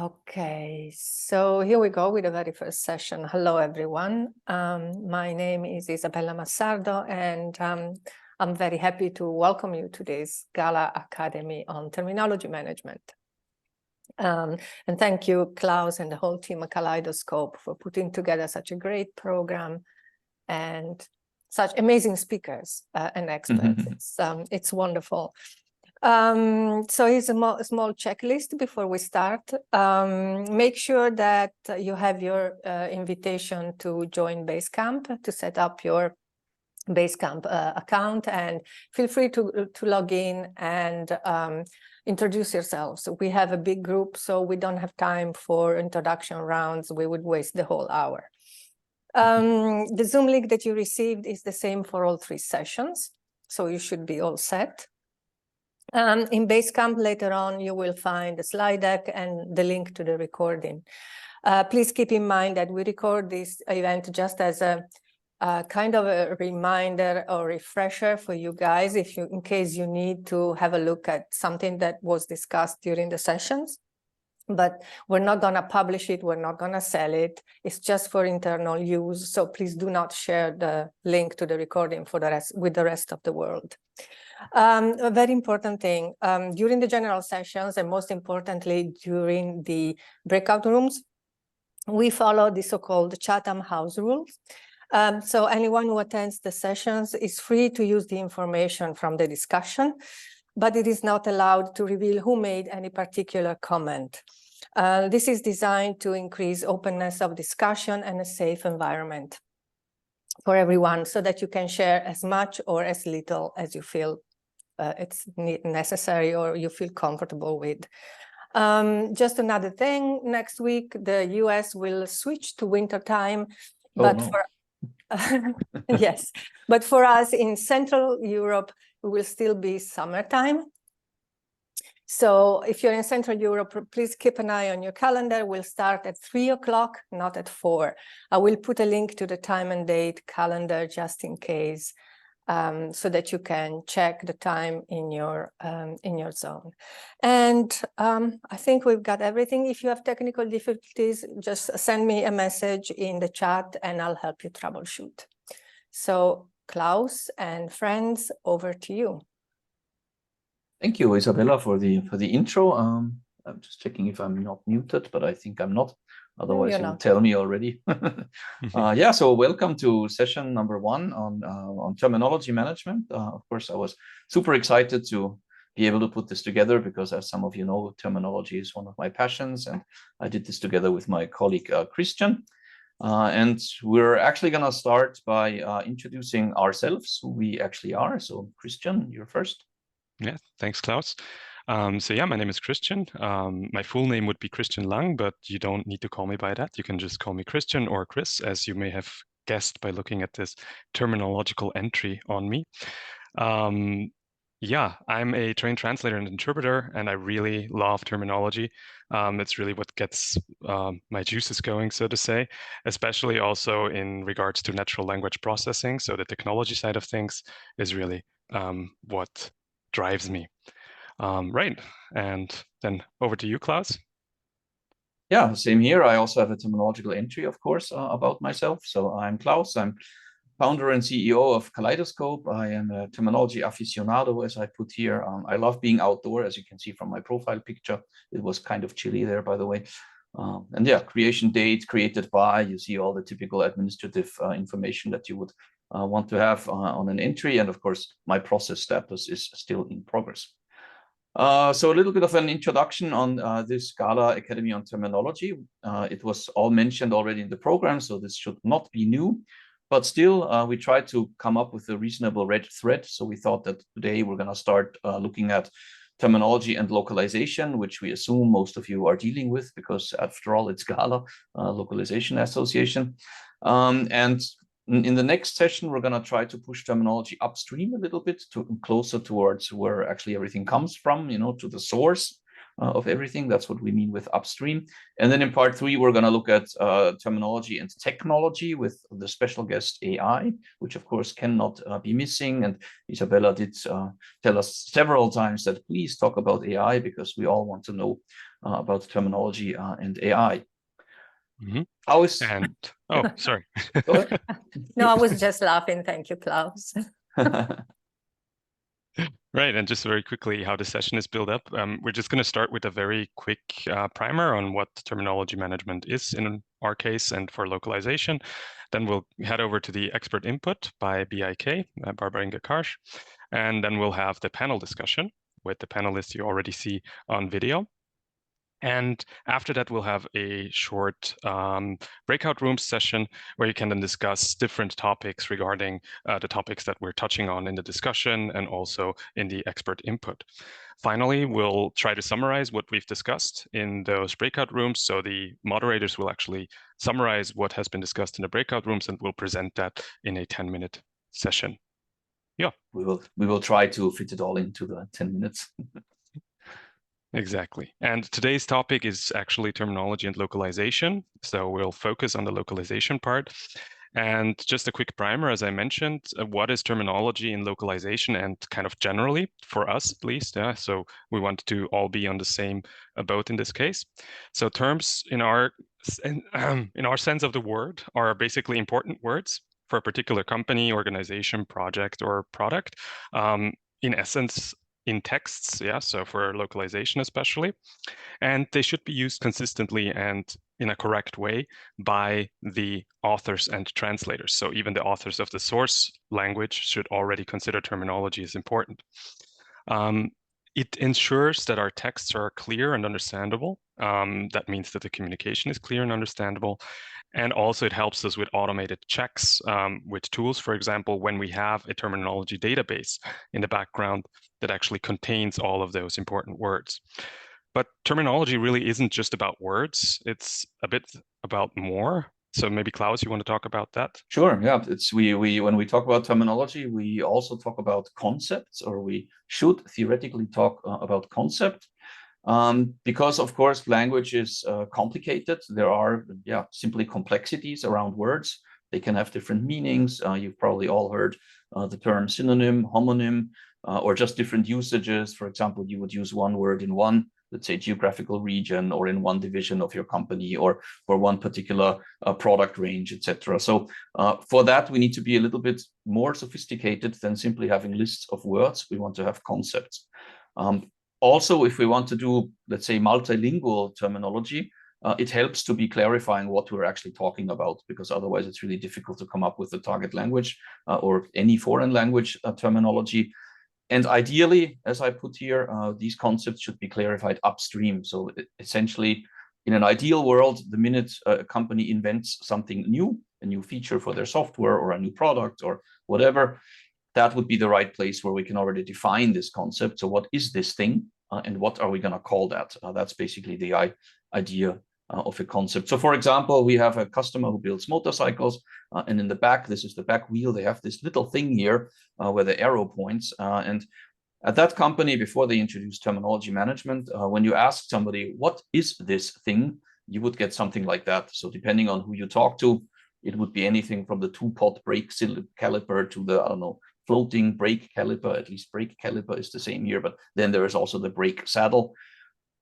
Okay, so here we go with the very first session. Hello, everyone. My name is Isabella Massardo, and I'm very happy to welcome you to this GALA Academy on Terminology Management. And thank you, Klaus, and the whole team at Kaleidoscope for putting together such a great program and such amazing speakers and experts. It's wonderful. So here's a small checklist before we start. Make sure that you have your invitation to join Basecamp, to set up your Basecamp account, and feel free to log in and introduce yourselves. We have a big group, so we don't have time for introduction rounds. We would waste the whole hour. The Zoom link that you received is the same for all 3 sessions, so you should be all set. In Basecamp later on, you will find the slide deck and the link to the recording. Please keep in mind that we record this event just as a kind of a reminder or refresher for you guys, in case you need to have a look at something that was discussed during the sessions. But we're not going to publish it. We're not going to sell it. It's just for internal use. So please do not share the link to the recording with the rest of the world. A very important thing, during the general sessions, and most importantly, during the breakout rooms, we follow the so-called Chatham House rules. So anyone who attends the sessions is free to use the information from the discussion, but it is not allowed to reveal who made any particular comment. This is designed to increase openness of discussion and a safe environment for everyone, so that you can share as much or as little as you feel it's necessary or you feel comfortable with. Just another thing, next week, the US will switch to winter time, yes, but for us in Central Europe, it will still be summertime. So if you're in Central Europe, please keep an eye on your calendar. We'll start at 3 o'clock, not at 4. I will put a link to the time and date calendar just in case, so that you can check the time in your zone. And I think we've got everything. If you have technical difficulties, just send me a message in the chat and I'll help you troubleshoot. So Klaus and friends, over to you. Thank you, Isabella, for the intro. I'm just checking if I'm not muted, but I think I'm not. Otherwise, you'll tell me already. Yeah, so welcome to session number 1 on terminology management. Of course, I was super excited to be able to put this together because, as some of you know, terminology is one of my passions, and I did this together with my colleague Christian. And we're actually going to start by introducing ourselves, who we actually are. So, Christian, you're first. Yeah, thanks, Klaus. So yeah, my name is Christian. My full name would be Christian Lang, but you don't need to call me by that. You can just call me Christian or Chris, as you may have guessed by looking at this terminological entry on me. Yeah, I'm a trained translator and interpreter, and I really love terminology. It's really what gets my juices going, so to say, especially also in regards to natural language processing. So the technology side of things is really what drives me. Right, and then over to you, Klaus. Yeah, same here. I also have a terminological entry, of course, about myself. So I'm Klaus. I'm founder and CEO of Kaleidoscope. I am a terminology aficionado, as I put here. I love being outdoor, as you can see from my profile picture. It was kind of chilly there, by the way. And yeah, creation date, created by, you see all the typical administrative information that you would want to have on an entry. And of course, my process status is still in progress. So a little bit of an introduction on this GALA Academy on Terminology. It was all mentioned already in the program, so this should not be new. But still, we tried to come up with a reasonable red thread. So we thought that today we're going to start looking at terminology and localization, which we assume most of you are dealing with, because after all, it's GALA, Localization Association. And in the next session, we're going to try to push terminology upstream a little bit, closer towards where actually everything comes from, to the source. of everything. That's what we mean with upstream. And then in part 3, we're going to look at terminology and technology with the special guest AI, which of course cannot be missing. And Isabella did tell us several times that please talk about AI, because we all want to know about terminology and AI. Mm-hmm. How is... And, oh, sorry. Go ahead. No, I was just laughing. Thank you, Klaus. Right, and just very quickly how the session is built up. We're just going to start with a very quick primer on what terminology management is in our case and for localization. Then we'll head over to the expert input by BIK, Barbara Inge-Karsch, and then we'll have the panel discussion with the panelists you already see on video. And after that, we'll have a short breakout room session where you can then discuss different topics regarding the topics that we're touching on in the discussion and also in the expert input. Finally, we'll try to summarize what we've discussed in those breakout rooms. So the moderators will actually summarize what has been discussed in the breakout rooms, and we'll present that in a 10-minute session. Yeah. We will try to fit it all into the 10 minutes. Exactly. And today's topic is actually terminology and localization. So we'll focus on the localization part. And just a quick primer, as I mentioned, what is terminology and localization, and kind of generally, for us at least, so we want to all be on the same boat in this case. So terms in our sense of the word are basically important words for a particular company, organization, project, or product. In essence, in texts, so for localization especially, and they should be used consistently and in a correct way by the authors and translators. So even the authors of the source language should already consider terminology as important. It ensures that our texts are clear and understandable. That means that the communication is clear and understandable. And also it helps us with automated checks with tools, for example, when we have a terminology database in the background that actually contains all of those important words. But terminology really isn't just about words. It's a bit about more. So maybe Klaus, you want to talk about that? Sure. Yeah. It's we when we talk about terminology, we also talk about concepts, or we should theoretically talk about concept. Because of course language is complicated. There are simply complexities around words. They can have different meanings. You've probably all heard the term synonym, homonym, or just different usages. For example, you would use one word in one, let's say, geographical region, or in one division of your company, or for one particular product range, etc. So for that, we need to be a little bit more sophisticated than simply having lists of words. We want to have concepts. Also, if we want to do, let's say, multilingual terminology, it helps to be clarifying what we're actually talking about, because otherwise it's really difficult to come up with the target language or any foreign language terminology. And ideally, as I put here, these concepts should be clarified upstream. So essentially, in an ideal world, the minute a company invents something new, a new feature for their software or a new product or whatever, that would be the right place where we can already define this concept. So what is this thing and what are we going to call that? That's basically the idea of a concept. So for example, we have a customer who builds motorcycles, and in the back, this is the back wheel. They have this little thing here where the arrow points. And at that company, before they introduced terminology management, when you ask somebody, what is this thing, you would get something like that. So depending on who you talk to, it would be anything from the 2-pot brake caliper to the, I don't know, floating brake caliper. At least brake caliper is the same here, but then there is also the brake saddle.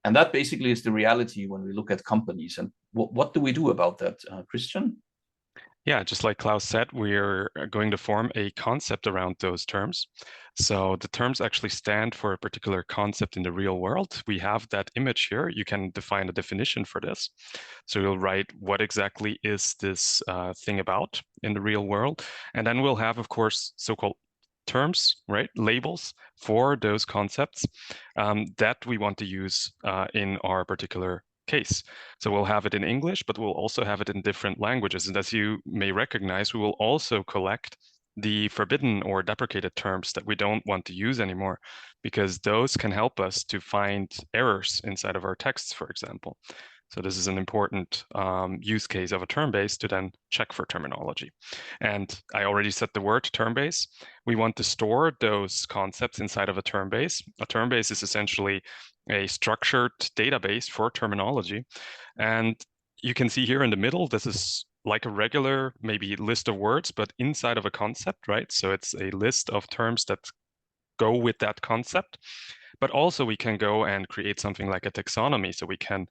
And that basically is the reality when we look at companies. And what do we do about that, Christian? Yeah, just like Klaus said, we're going to form a concept around those terms. So the terms actually stand for a particular concept in the real world. We have that image here. You can define a definition for this. So you'll write what exactly is this thing about in the real world. And then we'll have, of course, so-called terms, right? Labels for those concepts that we want to use in our particular case. So we'll have it in English, but we'll also have it in different languages. And as you may recognize, we will also collect the forbidden or deprecated terms that we don't want to use anymore, because those can help us to find errors inside of our texts, for example. So this is an important use case of a term base to then check for terminology. And I already said the word term base. We want to store those concepts inside of a term base. A term base is essentially a structured database for terminology. And you can see here in the middle, this is like a regular maybe list of words, but inside of a concept, right? So it's a list of terms that go with that concept. But also we can go and create something like a taxonomy. So we can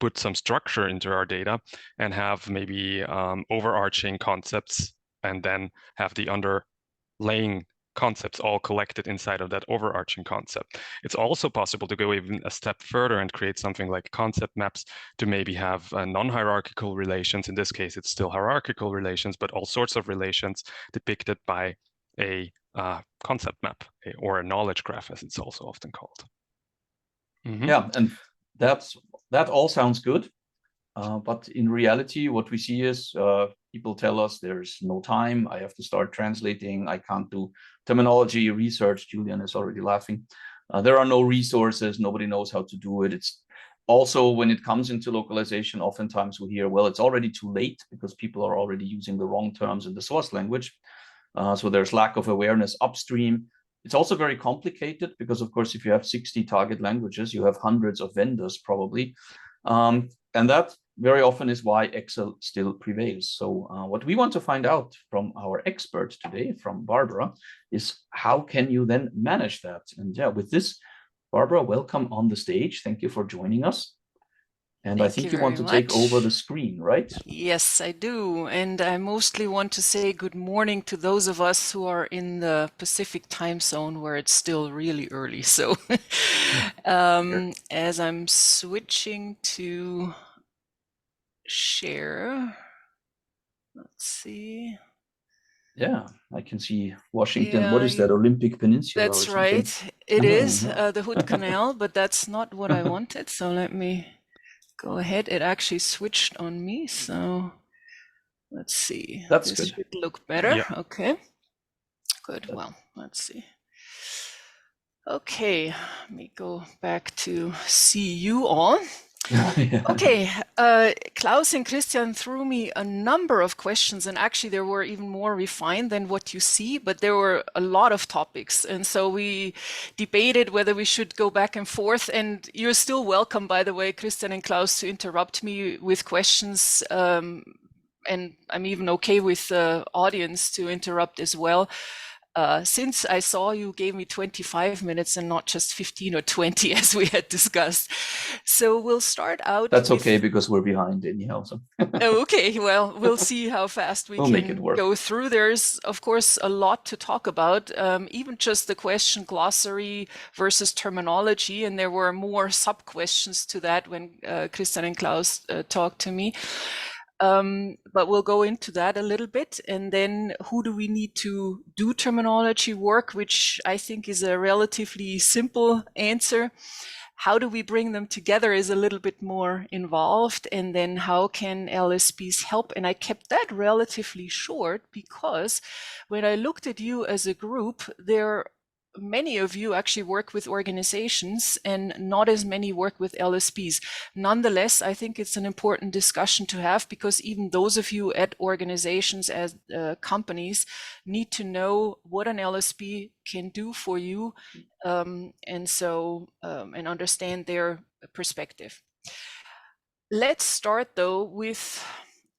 put some structure into our data and have maybe overarching concepts and then have the underlying concepts all collected inside of that overarching concept. It's also possible to go even a step further and create something like concept maps to maybe have non-hierarchical relations. In this case, it's still hierarchical relations, but all sorts of relations depicted by a concept map or a knowledge graph, as it's also often called. Yeah, and that all sounds good. But in reality, what we see is people tell us there's no time. I have to start translating. I can't do terminology research. Julian is already laughing. There are no resources. Nobody knows how to do it. It's also, when it comes into localization, oftentimes we hear, well, it's already too late because people are already using the wrong terms in the source language. So there's lack of awareness upstream. It's also very complicated because, of course, if you have 60 target languages, you have hundreds of vendors probably. And that very often is why Excel still prevails. So what we want to find out from our expert today, from Barbara, is how can you then manage that? And yeah, with this, Barbara, welcome on the stage. Thank you for joining us. And I think you want to take over the screen, right? Yes, I do. And I mostly want to say good morning to those of us who are in the Pacific time zone where it's still really early. So as I'm switching to share, let's see. Yeah, I can see Washington. Yeah, what is that, Olympic Peninsula? That's right. It is the Hood Canal, but that's not what I wanted. So let me go ahead. It actually switched on me. So let's see. That's this good. Should look better. Yeah. Okay. Good. Well, let's see. Okay. Let me go back to see you all. Yeah. Okay, Klaus and Christian threw me a number of questions, and actually there were even more refined than what you see, but there were a lot of topics. And so we debated whether we should go back and forth, and you're still welcome, by the way, Christian and Klaus, to interrupt me with questions. And I'm even okay with the audience to interrupt as well. Since I saw you gave me 25 minutes and not just 15 or 20 as we had discussed. So we'll start out. That's okay because we're behind anyhow. So. Okay, well, we'll see how fast we can go through. There's, of course, a lot to talk about, even just the question glossary versus terminology. And there were more sub-questions to that when Christian and Klaus talked to me. But we'll go into that a little bit. And then who do we need to do terminology work, which I think is a relatively simple answer. How do we bring them together is a little bit more involved. And then how can LSPs help? And I kept that relatively short because when I looked at you as a group, many of you actually work with organizations and not as many work with LSPs. Nonetheless, I think it's an important discussion to have because even those of you at organizations as companies need to know what an LSP can do for you and understand their perspective. Let's start though with,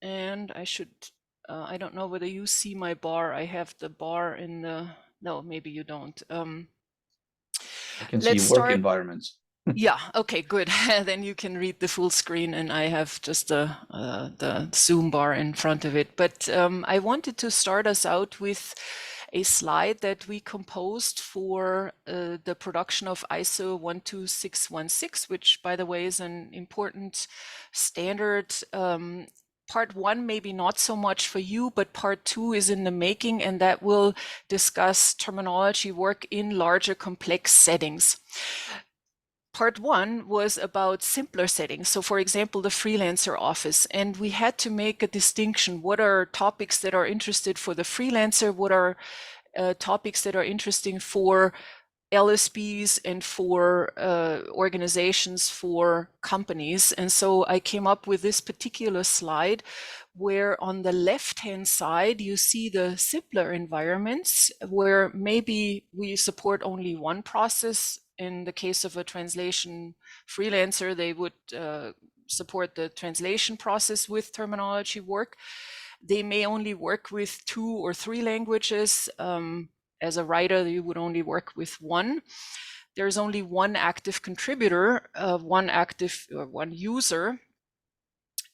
and I don't know whether you see my bar. I have the bar in the, no, maybe you don't. I can see work environments. Yeah, okay, good. Then you can read the full screen and I have just the Zoom bar in front of it. But I wanted to start us out with a slide that we composed for the production of ISO 12616, which, by the way, is an important standard. Part one, maybe not so much for you, but part two is in the making, and that will discuss terminology work in larger complex settings. Part one was about simpler settings. So for example, the freelancer office, and we had to make a distinction. What are topics that are interested for the freelancer? What are topics that are interesting for LSPs and for organizations, for companies. And so I came up with this particular slide where on the left-hand side, you see the simpler environments where maybe we support only one process. In the case of a translation freelancer, they would support the translation process with terminology work. They may only work with 2 or 3 languages. As a writer, you would only work with one. There's only one active contributor, one user.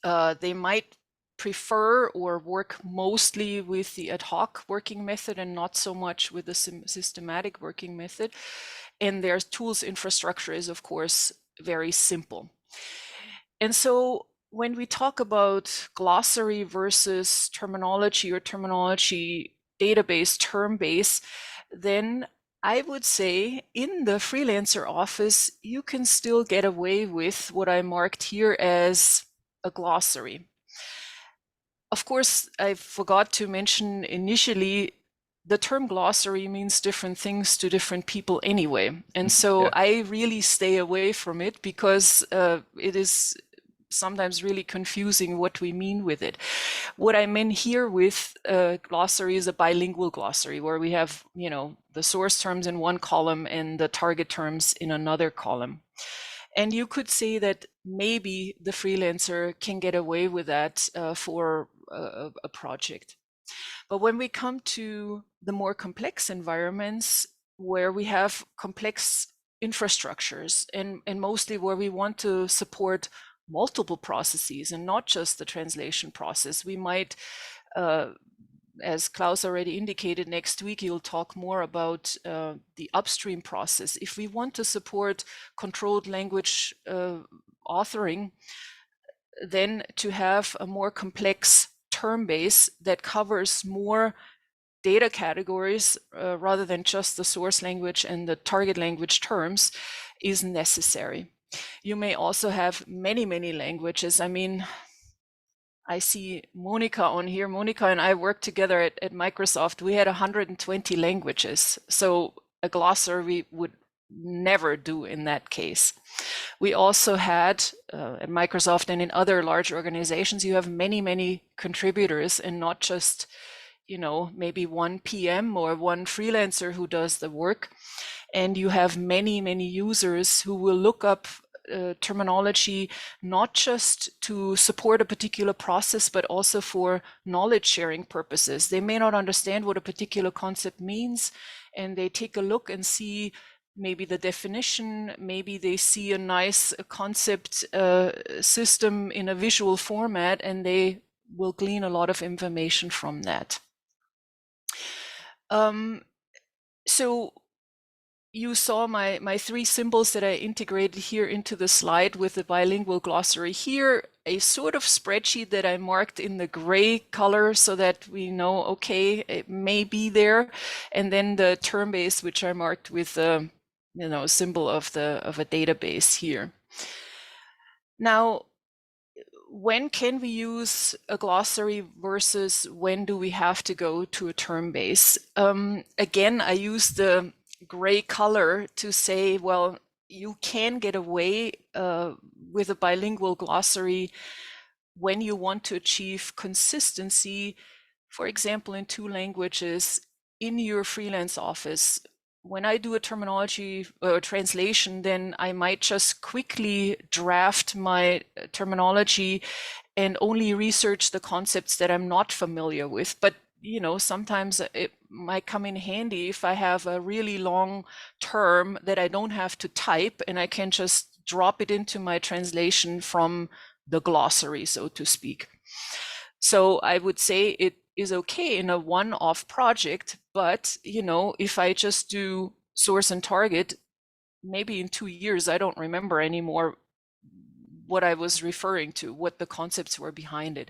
They might prefer or work mostly with the ad hoc working method and not so much with the systematic working method. And their tools infrastructure is, of course, very simple. And so when we talk about glossary versus terminology or terminology database, term base, then I would say in the freelancer office, you can still get away with what I marked here as a glossary. Of course, I forgot to mention initially, the term glossary means different things to different people anyway. And so I really stay away from it because it is sometimes really confusing what we mean with it. What I meant here with glossary is a bilingual glossary where we have, you know, the source terms in one column and the target terms in another column. And you could say that maybe the freelancer can get away with that for a project. But when we come to the more complex environments where we have complex infrastructures and mostly where we want to support multiple processes and not just the translation process, we might, as Klaus already indicated, next week you'll talk more about the upstream process. If we want to support controlled language authoring, then to have a more complex term base that covers more data categories rather than just the source language and the target language terms is necessary. You may also have many, many languages. I mean, I see Monica on here. Monica and I worked together at Microsoft. We had 120 languages. So a glossary we would never do in that case. We also had at Microsoft and in other large organizations, you have many, many contributors and not just, you know, maybe one PM or one freelancer who does the work. And you have many, many users who will look up terminology, not just to support a particular process, but also for knowledge sharing purposes. They may not understand what a particular concept means, and they take a look and see maybe the definition, maybe they see a nice concept system in a visual format, and they will glean a lot of information from that. So you saw my 3 symbols that I integrated here into the slide with the bilingual glossary here, a sort of spreadsheet that I marked in the gray color so that we know, okay, it may be there. And then the term base, which I marked with the, you know, symbol of a database here. Now, when can we use a glossary versus when do we have to go to a term base? Again, I use the gray color to say, well, you can get away with a bilingual glossary when you want to achieve consistency, for example, in 2 languages in your freelance office. When I do a terminology translation, then I might just quickly draft my terminology and only research the concepts that I'm not familiar with. But you know, sometimes it might come in handy if I have a really long term that I don't have to type and I can just drop it into my translation from the glossary, so to speak. So I would say it is okay in a one-off project, but you know, if I just do source and target, maybe in 2 years, I don't remember anymore what I was referring to, what the concepts were behind it.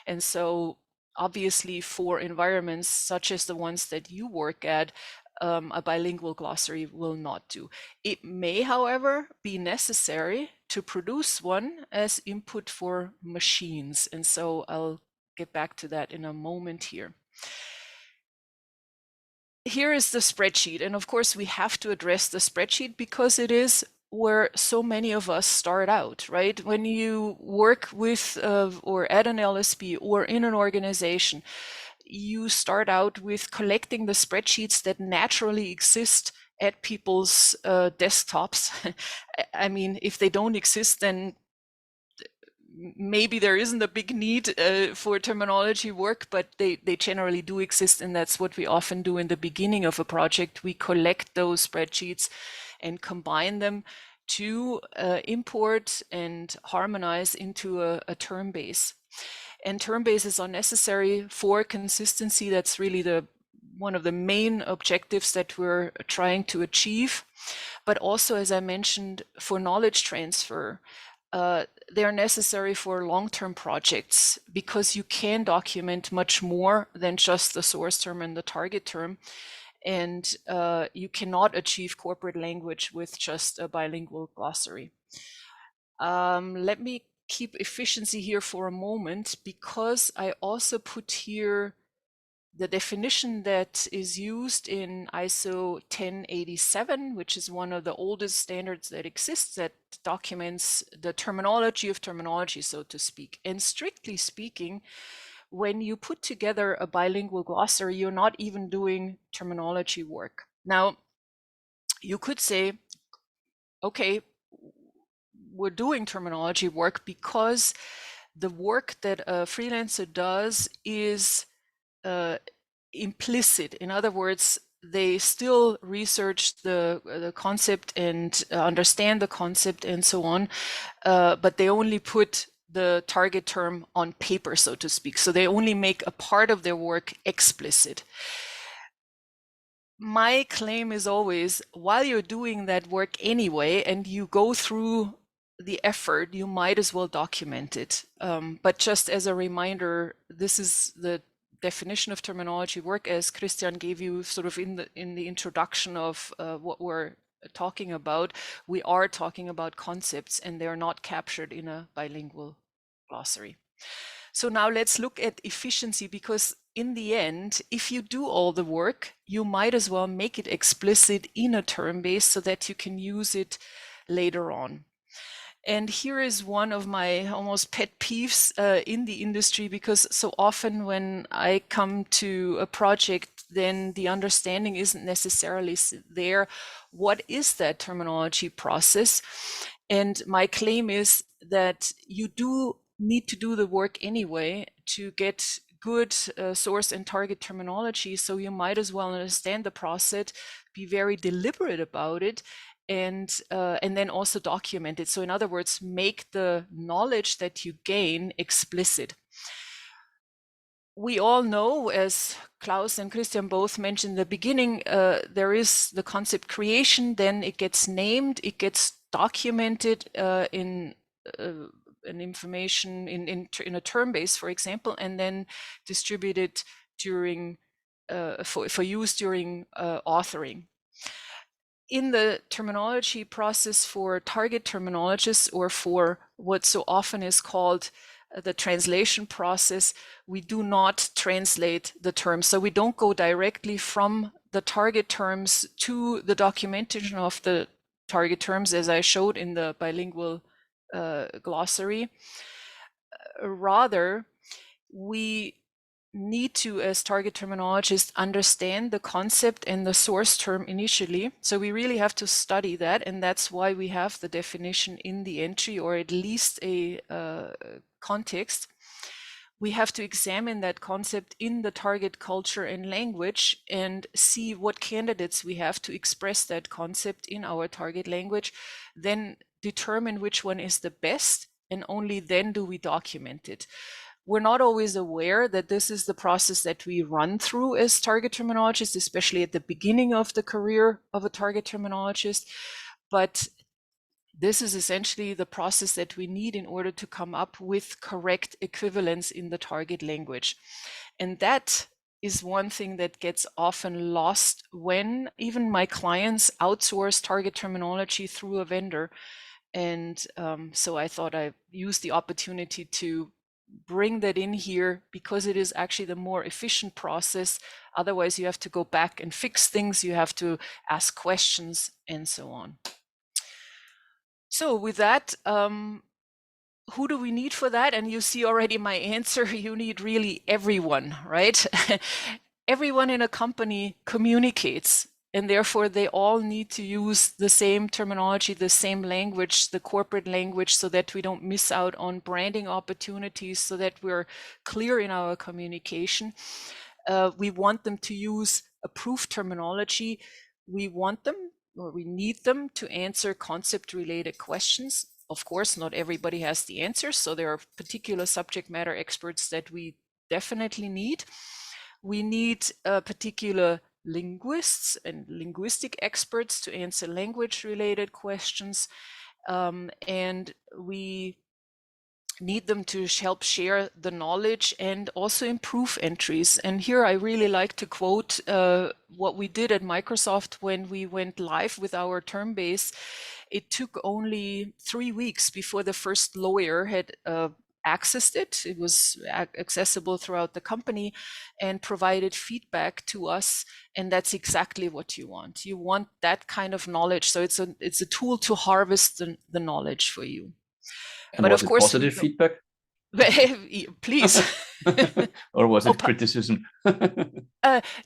And so obviously for environments such as the ones that you work at, a bilingual glossary will not do. It may, however, be necessary to produce one as input for machines. And so I'll get back to that in a moment here. here is the spreadsheet. And of course, we have to address the spreadsheet because it is where so many of us start out, right? When you work with or at an LSP or in an organization, you start out with collecting the spreadsheets that naturally exist at people's desktops. I mean, if they don't exist, then maybe there isn't a big need for terminology work, but they generally do exist, and that's what we often do in the beginning of a project. We collect those spreadsheets and combine them to import and harmonize into a term base. And term bases are necessary for consistency. That's really one of the main objectives that we're trying to achieve. But also, as I mentioned, for knowledge transfer, they're necessary for long-term projects because you can document much more than just the source term and the target term. And you cannot achieve corporate language with just a bilingual glossary. Let me keep efficiency here for a moment because I also put here the definition that is used in ISO 1087, which is one of the oldest standards that exists that documents the terminology of terminology, so to speak. And strictly speaking, when you put together a bilingual glossary, you're not even doing terminology work. Now, you could say, okay, we're doing terminology work because the work that a freelancer does is implicit. In other words, they still research the concept and understand the concept and so on, but they only put the target term on paper, so to speak. So they only make a part of their work explicit. My claim is always, while you're doing that work anyway, and you go through the effort, you might as well document it. But just as a reminder, this is the definition of terminology work, as Christian gave you sort of in the introduction of what we're talking about. We are talking about concepts, and they are not captured in a bilingual glossary. So now let's look at efficiency, because in the end, if you do all the work, you might as well make it explicit in a term base so that you can use it later on. And here is one of my almost pet peeves in the industry, because so often when I come to a project, then the understanding isn't necessarily there. What is that terminology process? And my claim is that you do need to do the work anyway to get good source and target terminology. So you might as well understand the process, be very deliberate about it, and then also document it. So in other words, make the knowledge that you gain explicit. We all know, as Klaus and Christian both mentioned in the beginning, there is the concept creation, then it gets named, it gets documented in an information in a term base, for example, and then distributed during for use during authoring. In the terminology process for target terminologists, or for what so often is called the translation process, we do not translate the terms. So we don't go directly from the target terms to the documentation of the target terms, as I showed in the bilingual glossary. Rather, we need to, as target terminologists, understand the concept and the source term initially. So we really have to study that, and that's why we have the definition in the entry, or at least a context. We have to examine that concept in the target culture and language and see what candidates we have to express that concept in our target language, then determine which one is the best, and only then do we document it. We're not always aware that this is the process that we run through as target terminologists, especially at the beginning of the career of a target terminologist. But this is essentially the process that we need in order to come up with correct equivalence in the target language. And that is one thing that gets often lost when even my clients outsource target terminology through a vendor. And so I thought I'd use the opportunity to bring that in here because it is actually the more efficient process. Otherwise, you have to go back and fix things, you have to ask questions, and so on. So with that, who do we need for that? And you see already my answer. You need really everyone, right? Everyone in a company communicates, and therefore they all need to use the same terminology, the same language, the corporate language, so that we don't miss out on branding opportunities, so that we're clear in our communication. We want them to use approved terminology. We want them, or we need them, to answer concept-related questions. Of course, not everybody has the answers, so there are particular subject matter experts that we definitely need. We need particular linguists and linguistic experts to answer language-related questions, and we need them to help share the knowledge and also improve entries. And here I really like to quote what we did at Microsoft when we went live with our term base. It took only 3 weeks before the first lawyer had accessed it. It was accessible throughout the company and provided feedback to us. And that's exactly what you want. You want that kind of knowledge. So it's a tool to harvest the knowledge for you. And but was of course, positive feedback? Please. Or was it criticism?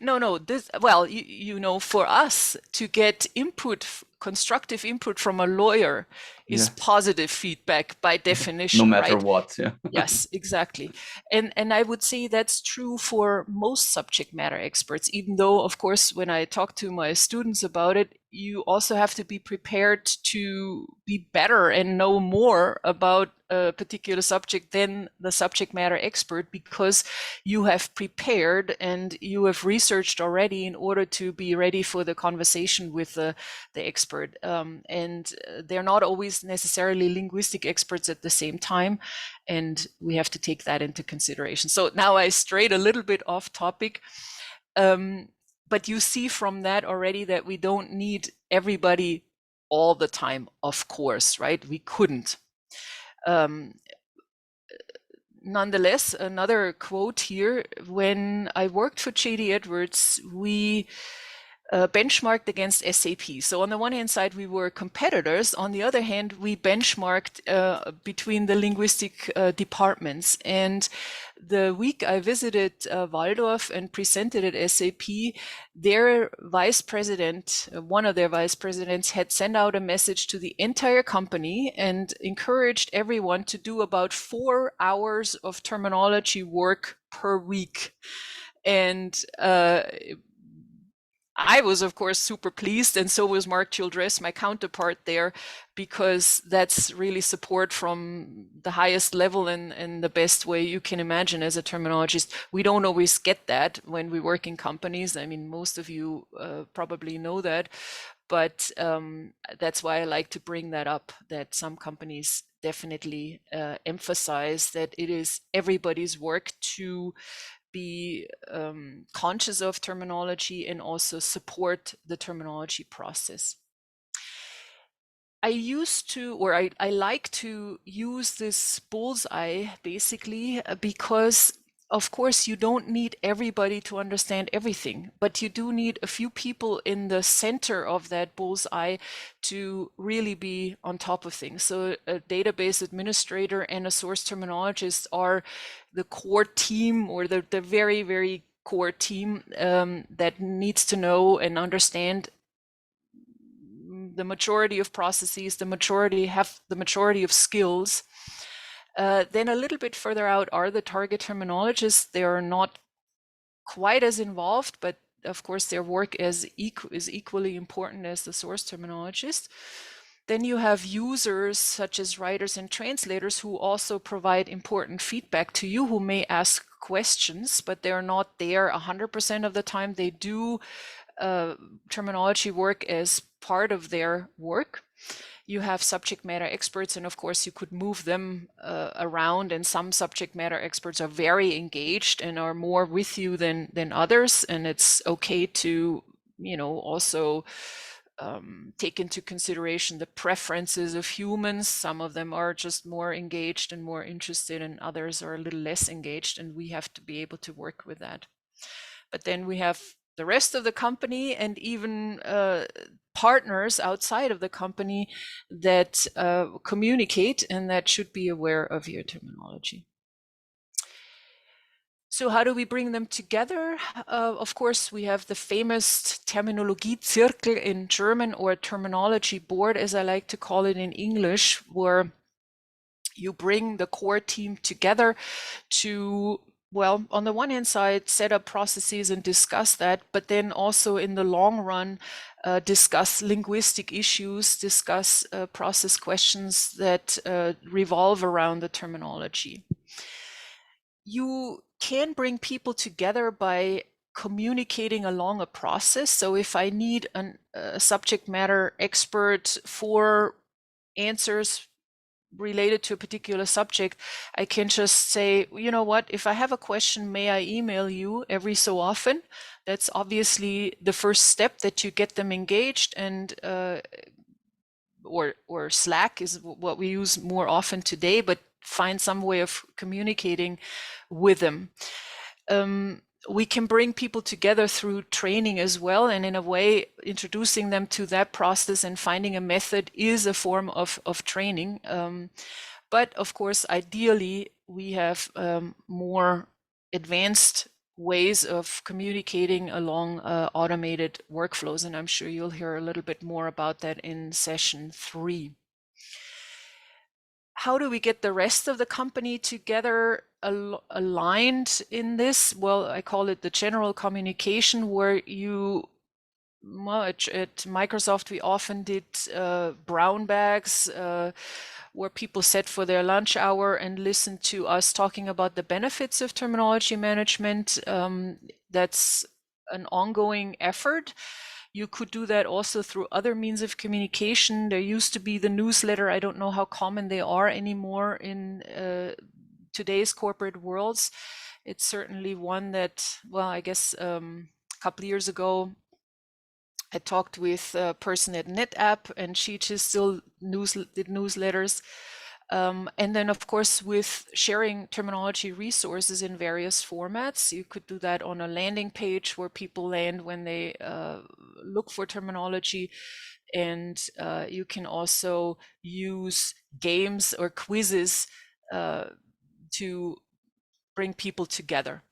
No. This, well, you know, for us to get input, constructive input from a lawyer is positive feedback by definition. No matter what. Yeah. Yes, exactly. And I would say that's true for most subject matter experts, even though, of course, when I talk to my students about it, you also have to be prepared to be better and know more about a particular subject than the subject matter expert, because you have prepared and you have researched already in order to be ready for the conversation with the expert. And they're not always necessarily linguistic experts at the same time, and we have to take that into consideration. So now I strayed a little bit off topic. But you see from that already that we don't need everybody all the time, of course, right? We couldn't. Nonetheless, another quote here: when I worked for JD Edwards, we benchmarked against SAP. So on the one hand side, we were competitors. On the other hand, we benchmarked between the linguistic departments. And the week I visited Waldorf and presented at SAP, their vice president, one of their vice presidents, had sent out a message to the entire company and encouraged everyone to do about 4 hours of terminology work per week. And I was, of course, super pleased, and so was Mark Childress, my counterpart there, because that's really support from the highest level and the best way you can imagine as a terminologist. We don't always get that when we work in companies. I mean, most of you probably know that, but that's why I like to bring that up, that some companies definitely emphasize that it is everybody's work to be conscious of terminology and also support the terminology process. I used to, or I like to use this bullseye basically because, of course, you don't need everybody to understand everything, but you do need a few people in the center of that bullseye to really be on top of things. So a database administrator and a source terminologist are the core team, or the very, very core team that needs to know and understand the majority of processes, the majority of skills. Then a little bit further out are the target terminologists. They are not quite as involved, but of course their work is equally important as the source terminologist. Then you have users such as writers and translators who also provide important feedback to you, who may ask questions, but they're not there 100% of the time. They do terminology work as part of their work. You have subject matter experts, and of course you could move them around, and some subject matter experts are very engaged and are more with you than others, and it's okay to, you know, also take into consideration the preferences of humans. Some of them are just more engaged and more interested, and others are a little less engaged, and we have to be able to work with that. But then we have the rest of the company and even partners outside of the company that communicate and that should be aware of your terminology. So how do we bring them together? Of course, we have the famous Terminologiezirkel in German, or terminology board, as I like to call it in English, where you bring the core team together to, well, on the one hand side, set up processes and discuss that, but then also in the long run, discuss linguistic issues, discuss process questions that revolve around the terminology. You can bring people together by communicating along a process. So if I need a subject matter expert for answers related to a particular subject, I can just say, you know what, if I have a question, may I email you every so often? That's obviously the first step, that you get them engaged, and or Slack is what we use more often today, but find some way of communicating with them. We can bring people together through training as well, and in a way introducing them to that process and finding a method is a form of training. But of course, ideally, we have more advanced ways of communicating along automated workflows, and I'm sure you'll hear a little bit more about that in session 3. How do we get the rest of the company together aligned in this? Well, I call it the general communication, where you, well, at Microsoft, we often did brown bags, where people sat for their lunch hour and listened to us talking about the benefits of terminology management. That's an ongoing effort. You could do that also through other means of communication. There used to be the newsletter. I don't know how common they are anymore in today's corporate worlds. It's certainly one that, well, I guess a couple of years ago, I talked with a person at NetApp, and she just still did newsletters. And then, of course, with sharing terminology resources in various formats, you could do that on a landing page where people land when they look for terminology. And you can also use games or quizzes to bring people together.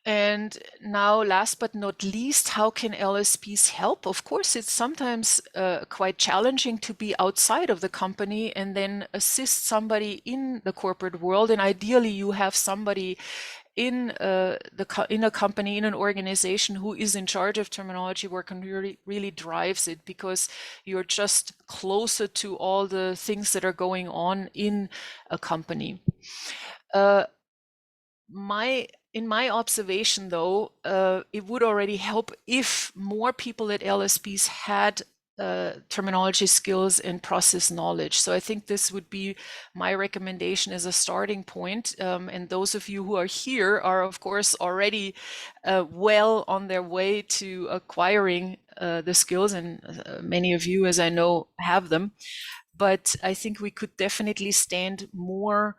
And now, last but not least, how can LSPs help? Of course, it's sometimes quite challenging to be outside of the company and then assist somebody in the corporate world. And ideally, you have somebody in a company, in an organization, who is in charge of terminology work and really drives it, because you're just closer to all the things that are going on in a company. In my observation, though, it would already help if more people at LSPs had terminology skills and process knowledge. So I think this would be my recommendation as a starting point. And those of you who are here are, of course, already well on their way to acquiring the skills, and many of you, as I know, have them. But I think we could definitely stand more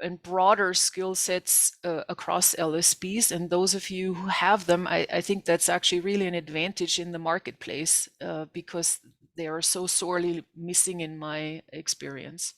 and broader skill sets across LSPs, and those of you who have them, I think that's actually really an advantage in the marketplace, because they are so sorely missing in my experience.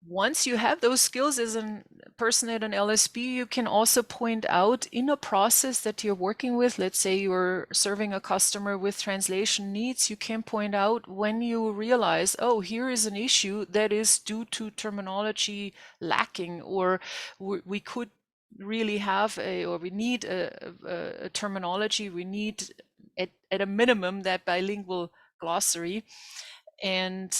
Once you have those skills as a person at an LSP, you can also point out in a process that you're working with, let's say you're serving a customer with translation needs, you can point out when you realize, oh, here is an issue that is due to terminology lacking, or we could really have or we need a terminology, we need at a minimum that bilingual glossary. And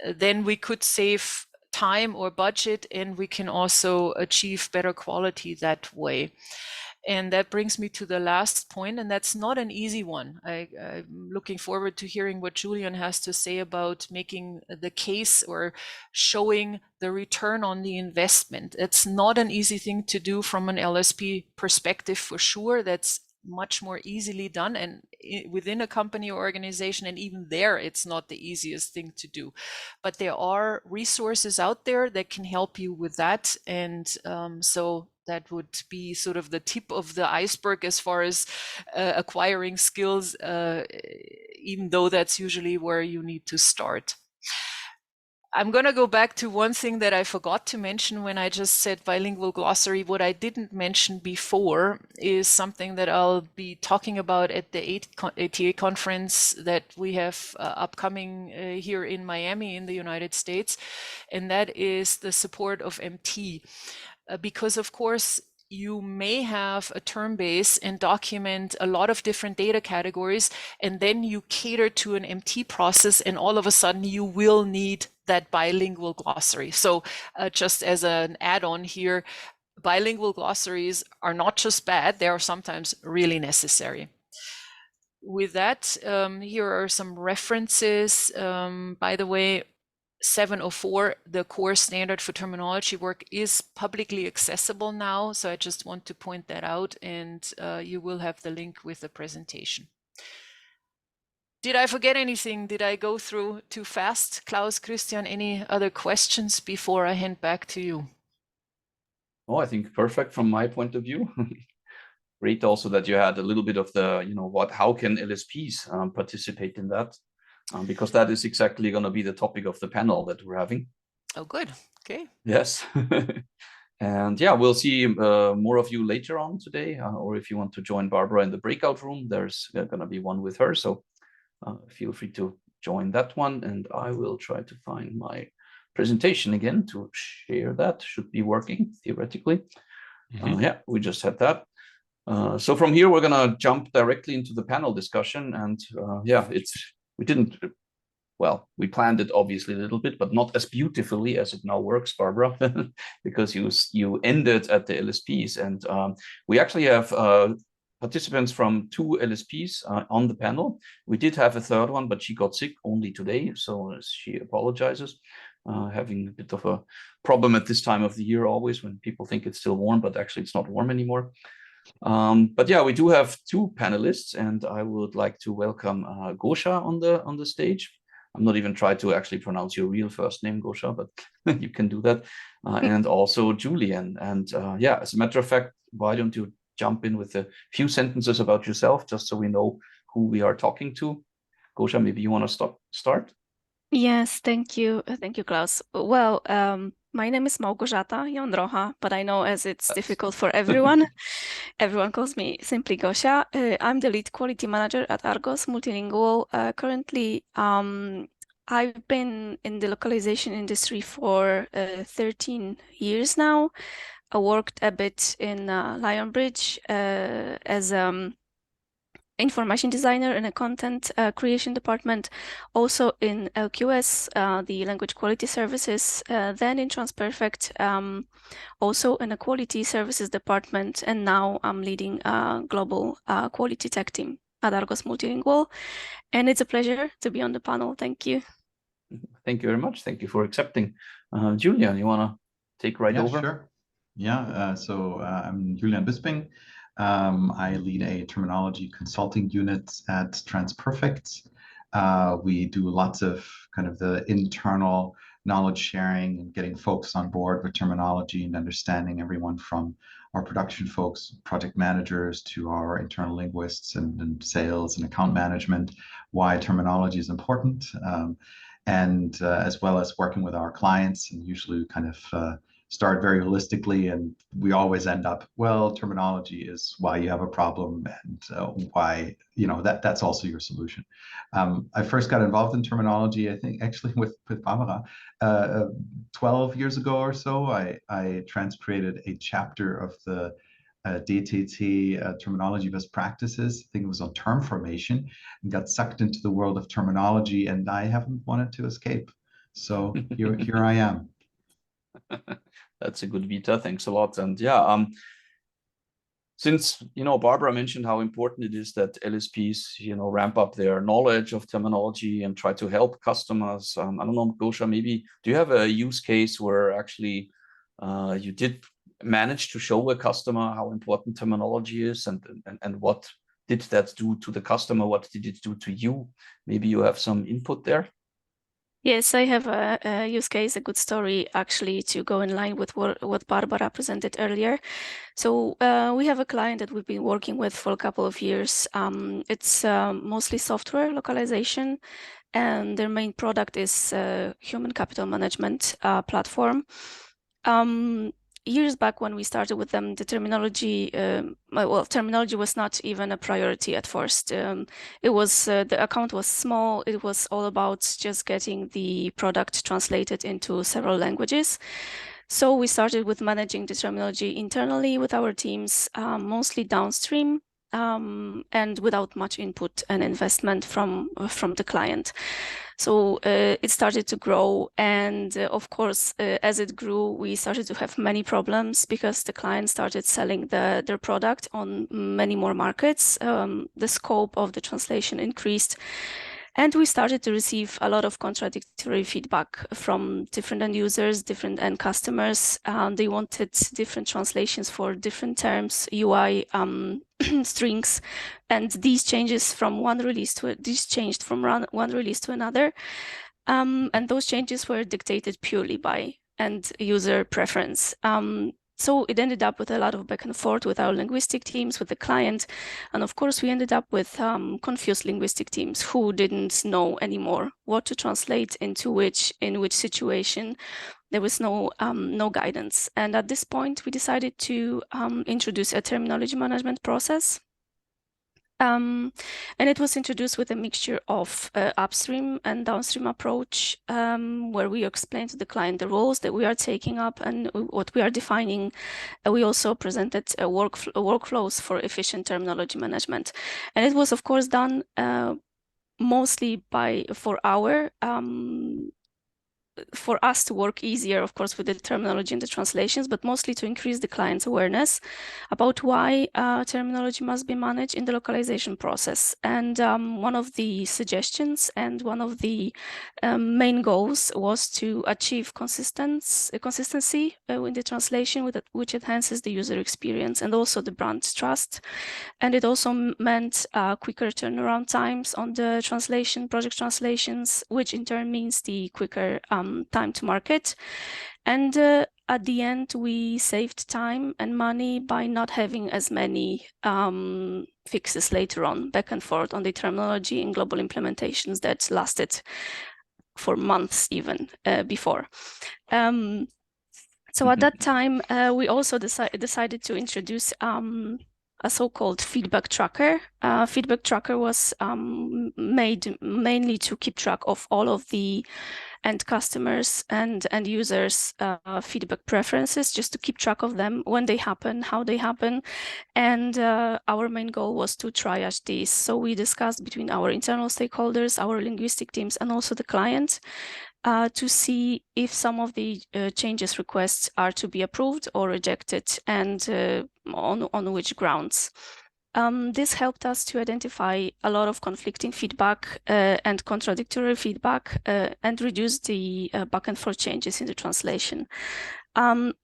then we could save time or budget, and we can also achieve better quality that way. And that brings me to the last point, and that's not an easy one. I'm looking forward to hearing what Julian has to say about making the case or showing the return on the investment. It's not an easy thing to do from an LSP perspective, for sure. That's much more easily done, and within a company or organization, and even there, it's not the easiest thing to do. But there are resources out there that can help you with that, and so that would be sort of the tip of the iceberg as far as acquiring skills, even though that's usually where you need to start. I'm going to go back to one thing that I forgot to mention when I just said bilingual glossary. What I didn't mention before is something that I'll be talking about at the ATA conference that we have upcoming here in Miami in the United States, and that is the support of MT. Because of course, you may have a term base and document a lot of different data categories, and then you cater to an MT process, and all of a sudden you will need that bilingual glossary. So just as an add-on here, bilingual glossaries are not just bad, they are sometimes really necessary. With that, here are some references. By the way, 704, the core standard for terminology work, is publicly accessible now. So I just want to point that out, and you will have the link with the presentation. Did I forget anything? Did I go through too fast? Klaus, Christian, any other questions before I hand back to you? Oh, I think perfect from my point of view. Great also that you had a little bit of the, how can LSPs participate in that? Because that is exactly going to be the topic of the panel that we're having. Oh, good. Okay. Yes. And yeah, we'll see more of you later on today, or if you want to join Barbara in the breakout room, there's going to be one with her. So feel free to join that one, and I will try to find my presentation again to share. That should be working theoretically. Yeah, we just had that. So from here, we're going to jump directly into the panel discussion. And yeah, we planned it obviously a little bit, but not as beautifully as it now works, Barbara, because you ended at the LSPs. And we actually have participants from 2 LSPs on the panel. We did have a third one, but she got sick only today, so she apologizes. Having a bit of a problem at this time of the year, always when people think it's still warm, but actually it's not warm anymore. But yeah, we do have 2 panelists, and I would like to welcome Gosha on the stage. I'm not even trying to actually pronounce your real first name, Gosha, but you can do that. And also Julian. And yeah, as a matter of fact, why don't you jump in with a few sentences about yourself, just so we know who we are talking to. Gosha, maybe you want to start? Yes, thank you. Thank you, Klaus. Well, my name is Małgorzata Jądrocha, but I know as it's difficult for everyone, everyone calls me simply Gosia. I'm the lead quality manager at Argos Multilingual. Currently, I've been in the localization industry for 13 years now. I worked a bit in Lionbridge as information designer in a content creation department, also in LQS, the language quality services, then in Transperfect, also in a quality services department, and now I'm leading a global quality tech team at Argos Multilingual, and it's a pleasure to be on the panel. Thank you. Thank you very much. Thank you for accepting. Julian, you want to take over? Sure. Yeah, so I'm Julian Bisping. I lead a terminology consulting unit at Transperfect. We do lots of kind of the internal knowledge sharing and getting folks on board with terminology and understanding, everyone from our production folks, project managers, to our internal linguists and sales and account management, why terminology is important. And as well as working with our clients, and usually kind of start very holistically, and we always end up, well, terminology is why you have a problem, and why, that's also your solution. I first got involved in terminology, I think, actually with Barbara 12 years ago or so. I transcreated a chapter of the DTT terminology best practices. I think it was on term formation, and got sucked into the world of terminology, and I haven't wanted to escape. So here I am. That's a good vita. Thanks a lot. And yeah, since Barbara mentioned how important it is that LSPs ramp up their knowledge of terminology and try to help customers. I don't know, Gosha, maybe do you have a use case where actually you did manage to show a customer how important terminology is, and what did that do to the customer? What did it do to you? Maybe you have some input there. Yes, I have a use case, a good story actually to go in line with what Barbara presented earlier. So we have a client that we've been working with for a couple of years. It's mostly software localization, and their main product is human capital management platform. Years back when we started with them, the terminology, terminology was not even a priority at first. It was, the account was small. It was all about just getting the product translated into several languages. So we started with managing the terminology internally with our teams, mostly downstream, and without much input and investment from the client. So it started to grow, and of course, as it grew, we started to have many problems because the client started selling their product on many more markets. The scope of the translation increased, and we started to receive a lot of contradictory feedback from different end users, different end customers. They wanted different translations for different terms, UI, strings, and these changed from one release to another, and those changes were dictated purely by end user preference. So it ended up with a lot of back and forth with our linguistic teams, with the client, and of course we ended up with confused linguistic teams who didn't know anymore what to translate into in which situation. There was no guidance, and at this point we decided to introduce a terminology management process. And it was introduced with a mixture of upstream and downstream approach, where we explained to the client the roles that we are taking up and what we are defining. We also presented workflows for efficient terminology management. And it was, of course, done mostly for us to work easier, of course, with the terminology and the translations, but mostly to increase the client's awareness about why terminology must be managed in the localization process. And one of the suggestions and one of the main goals was to achieve consistency in the translation, which enhances the user experience and also the brand trust. And it also meant quicker turnaround times on the project translations, which in turn means the quicker time to market. And at the end, we saved time and money by not having as many fixes later on, back and forth on the terminology and global implementations that lasted for months even before. So at that time, we also decided to introduce a so-called feedback tracker. Feedback tracker was made mainly to keep track of all of the end customers and end users' feedback preferences, just to keep track of them, when they happen, how they happen. And our main goal was to triage these. So we discussed between our internal stakeholders, our linguistic teams, and also the client, to see if some of the changes requests are to be approved or rejected, and on which grounds. This helped us to identify a lot of conflicting feedback and contradictory feedback, and reduce the back and forth changes in the translation.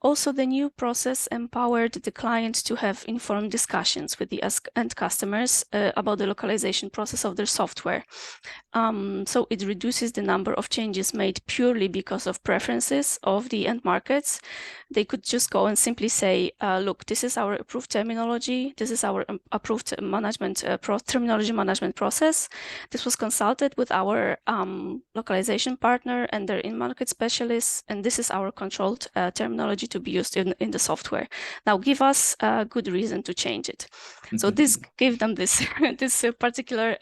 Also, the new process empowered the client to have informed discussions with the end customers about the localization process of their software. So it reduces the number of changes made purely because of preferences of the end markets. They could just go and simply say, look, this is our approved terminology. This is our approved terminology management process. This was consulted with our localization partner and their in-market specialists, and this is our controlled terminology to be used in the software. Now give us a good reason to change it. So this gave them this particular,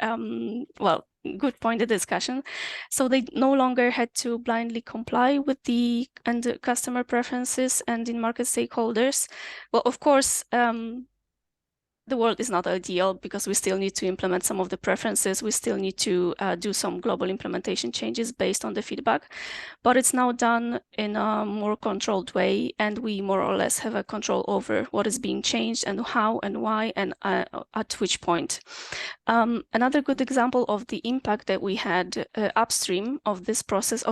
good point of discussion. So they no longer had to blindly comply with the customer preferences and in-market stakeholders. Well, of course, the world is not ideal because we still need to implement some of the preferences. We still need to do some global implementation changes based on the feedback, but it's now done in a more controlled way, and we more or less have a control over what is being changed and how and why and at which point. Another good example of the impact that we had upstream of this process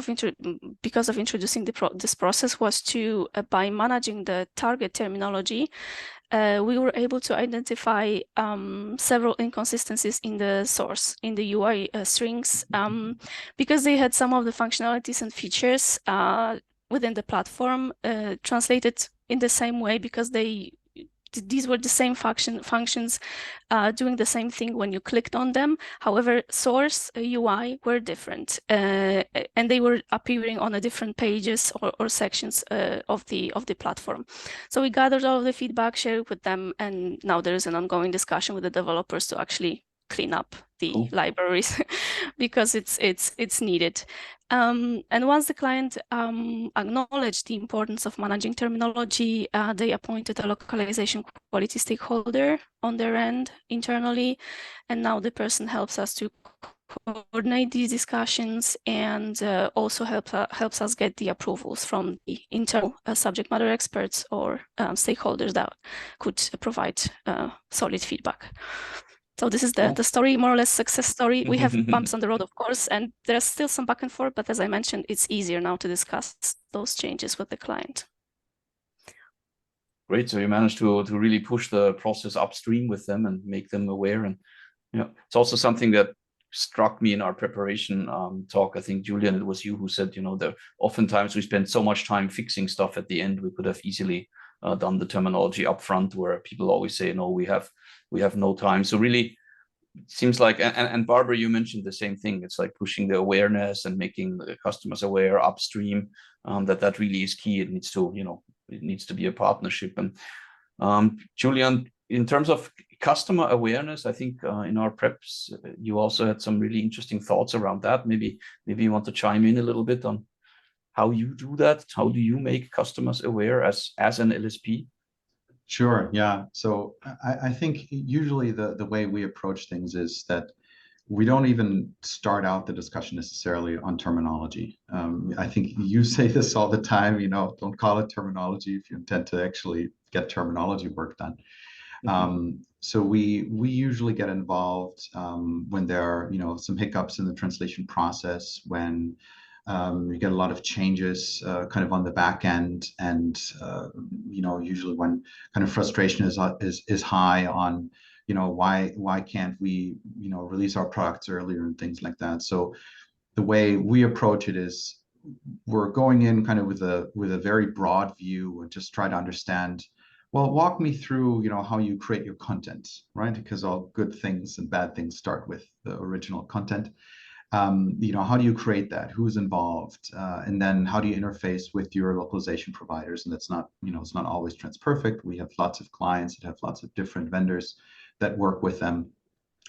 because of introducing this process was to by managing the target terminology, we were able to identify several inconsistencies in the source, in the UI strings, because they had some of the functionalities and features within the platform translated in the same way, because these were the same functions doing the same thing when you clicked on them. However, source UI were different, and they were appearing on a different pages or sections of the platform. So we gathered all of the feedback, shared it with them, and now there is an ongoing discussion with the developers to actually clean up the libraries because it's needed. And once the client acknowledged the importance of managing terminology, they appointed a localization quality stakeholder on their end internally, and now the person helps us to coordinate these discussions and also helps us get the approvals from the internal subject matter experts or stakeholders that could provide solid feedback. So this is the story, more or less success story. We have bumps on the road, of course, and there's still some back and forth, but as I mentioned, it's easier now to discuss those changes with the client. Great, so you managed to really push the process upstream with them and make them aware. And it's also something that struck me in our preparation talk. I think, Julian, it was you who said, that oftentimes we spend so much time fixing stuff at the end. We could have easily done the terminology upfront, where people always say, no, we have no time. So really, it seems like, and Barbara, you mentioned the same thing. It's like pushing the awareness and making the customers aware upstream, that really is key. It needs to, it needs to be a partnership. And Julian, in terms of customer awareness, I think in our preps, you also had some really interesting thoughts around that. Maybe you want to chime in a little bit on how you do that. How do you make customers aware as an LSP? Sure, yeah. So I think usually the way we approach things is that we don't even start out the discussion necessarily on terminology. I think you say this all the time, don't call it terminology if you intend to actually get terminology work done. So we usually get involved when there are, some hiccups in the translation process, when you get a lot of changes kind of on the back end, and usually when kind of frustration is high on why can't we release our products earlier and things like that. So the way we approach it is we're going in kind of with a very broad view and just try to understand, well, walk me through how you create your content, right? Because all good things and bad things start with the original content. How do you create that? Who's involved? And then how do you interface with your localization providers? And that's not, it's not always TransPerfect. We have lots of clients that have lots of different vendors that work with them.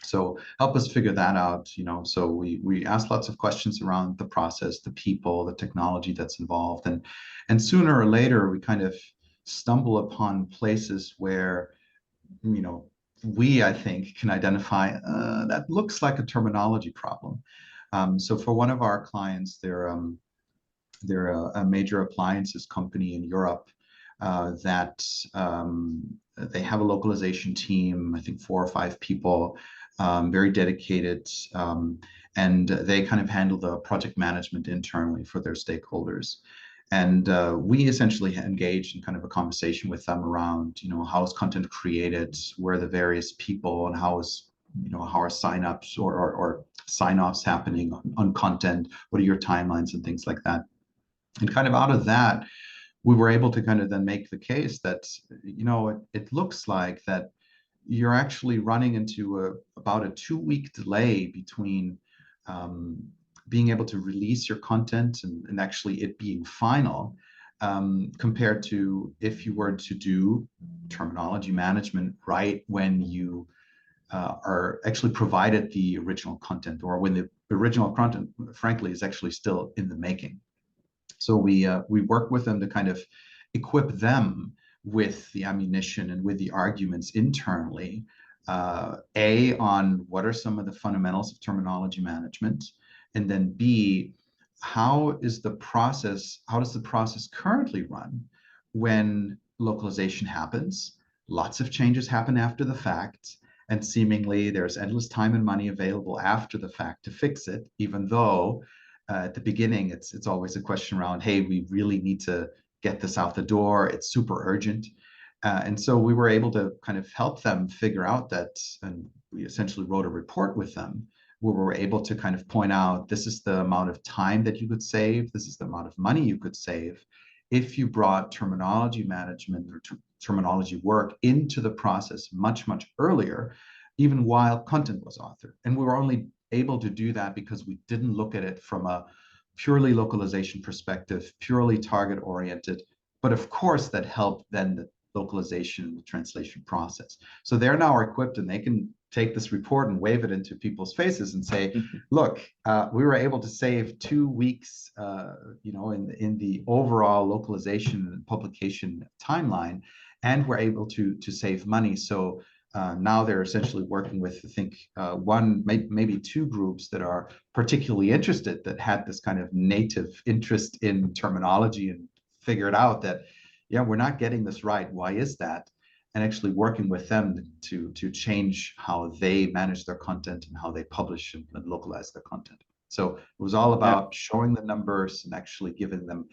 So help us figure that out. So we ask lots of questions around the process, the people, the technology that's involved, and sooner or later we kind of stumble upon places where, we, I think, can identify that looks like a terminology problem. So for one of our clients, they're a major appliances company in Europe that they have a localization team, I think 4 or 5 people, very dedicated, and they kind of handle the project management internally for their stakeholders. And we essentially engaged in kind of a conversation with them around, how is content created, where are the various people, and how are sign-ups or sign-offs happening on content, what are your timelines and things like that. And kind of out of that, we were able to kind of then make the case that, it looks like that you're actually running into about a 2-week delay between being able to release your content and actually it being final, compared to if you were to do terminology management right when you are actually provided the original content, or when the original content, frankly, is actually still in the making. So we work with them to kind of equip them with the ammunition and with the arguments internally, on what are some of the fundamentals of terminology management, and then B, how does the process currently run when localization happens? Lots of changes happen after the fact, and seemingly there's endless time and money available after the fact to fix it, even though at the beginning it's always a question around, hey, we really need to get this out the door, it's super urgent. And so we were able to kind of help them figure out that, and we essentially wrote a report with them where we were able to kind of point out, this is the amount of time that you could save, this is the amount of money you could save if you brought terminology management or terminology work into the process much, much earlier, even while content was authored. And we were only able to do that because we didn't look at it from a purely localization perspective, purely target oriented, but of course that helped then the localization and the translation process. So they're now equipped and they can take this report and wave it into people's faces and say, look, we were able to save 2 weeks, in the overall localization and publication timeline, and we're able to save money. So now they're essentially working with, I think, one, maybe 2 groups that are particularly interested, that had this kind of native interest in terminology and figured out that, yeah, we're not getting this right. Why is that? And actually working with them to change how they manage their content and how they publish and localize their content. So it was all about showing the numbers and actually giving them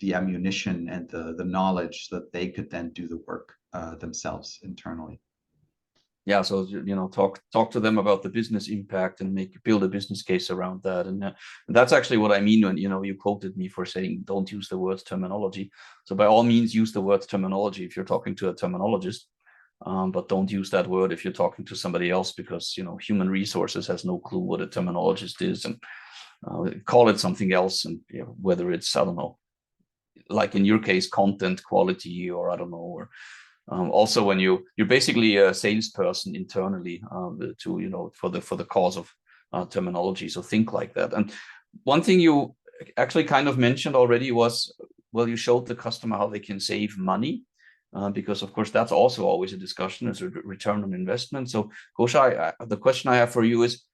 the ammunition and the knowledge so that they could then do the work themselves internally. Yeah, so talk to them about the business impact and build a business case around that, and that's actually what I mean when you quoted me for saying don't use the words terminology. So by all means use the word terminology if you're talking to a terminologist, but don't use that word if you're talking to somebody else, because human resources has no clue what a terminologist is, and call it something else, and whether it's, I don't know, like in your case, content quality, or I don't know, or also when you're basically a salesperson internally for the cause of terminology. So think like that. And one thing you actually kind of mentioned already was, well, you showed the customer how they can save money, because of course that's also always a discussion as a return on investment. So Gosha, the question I have for you is,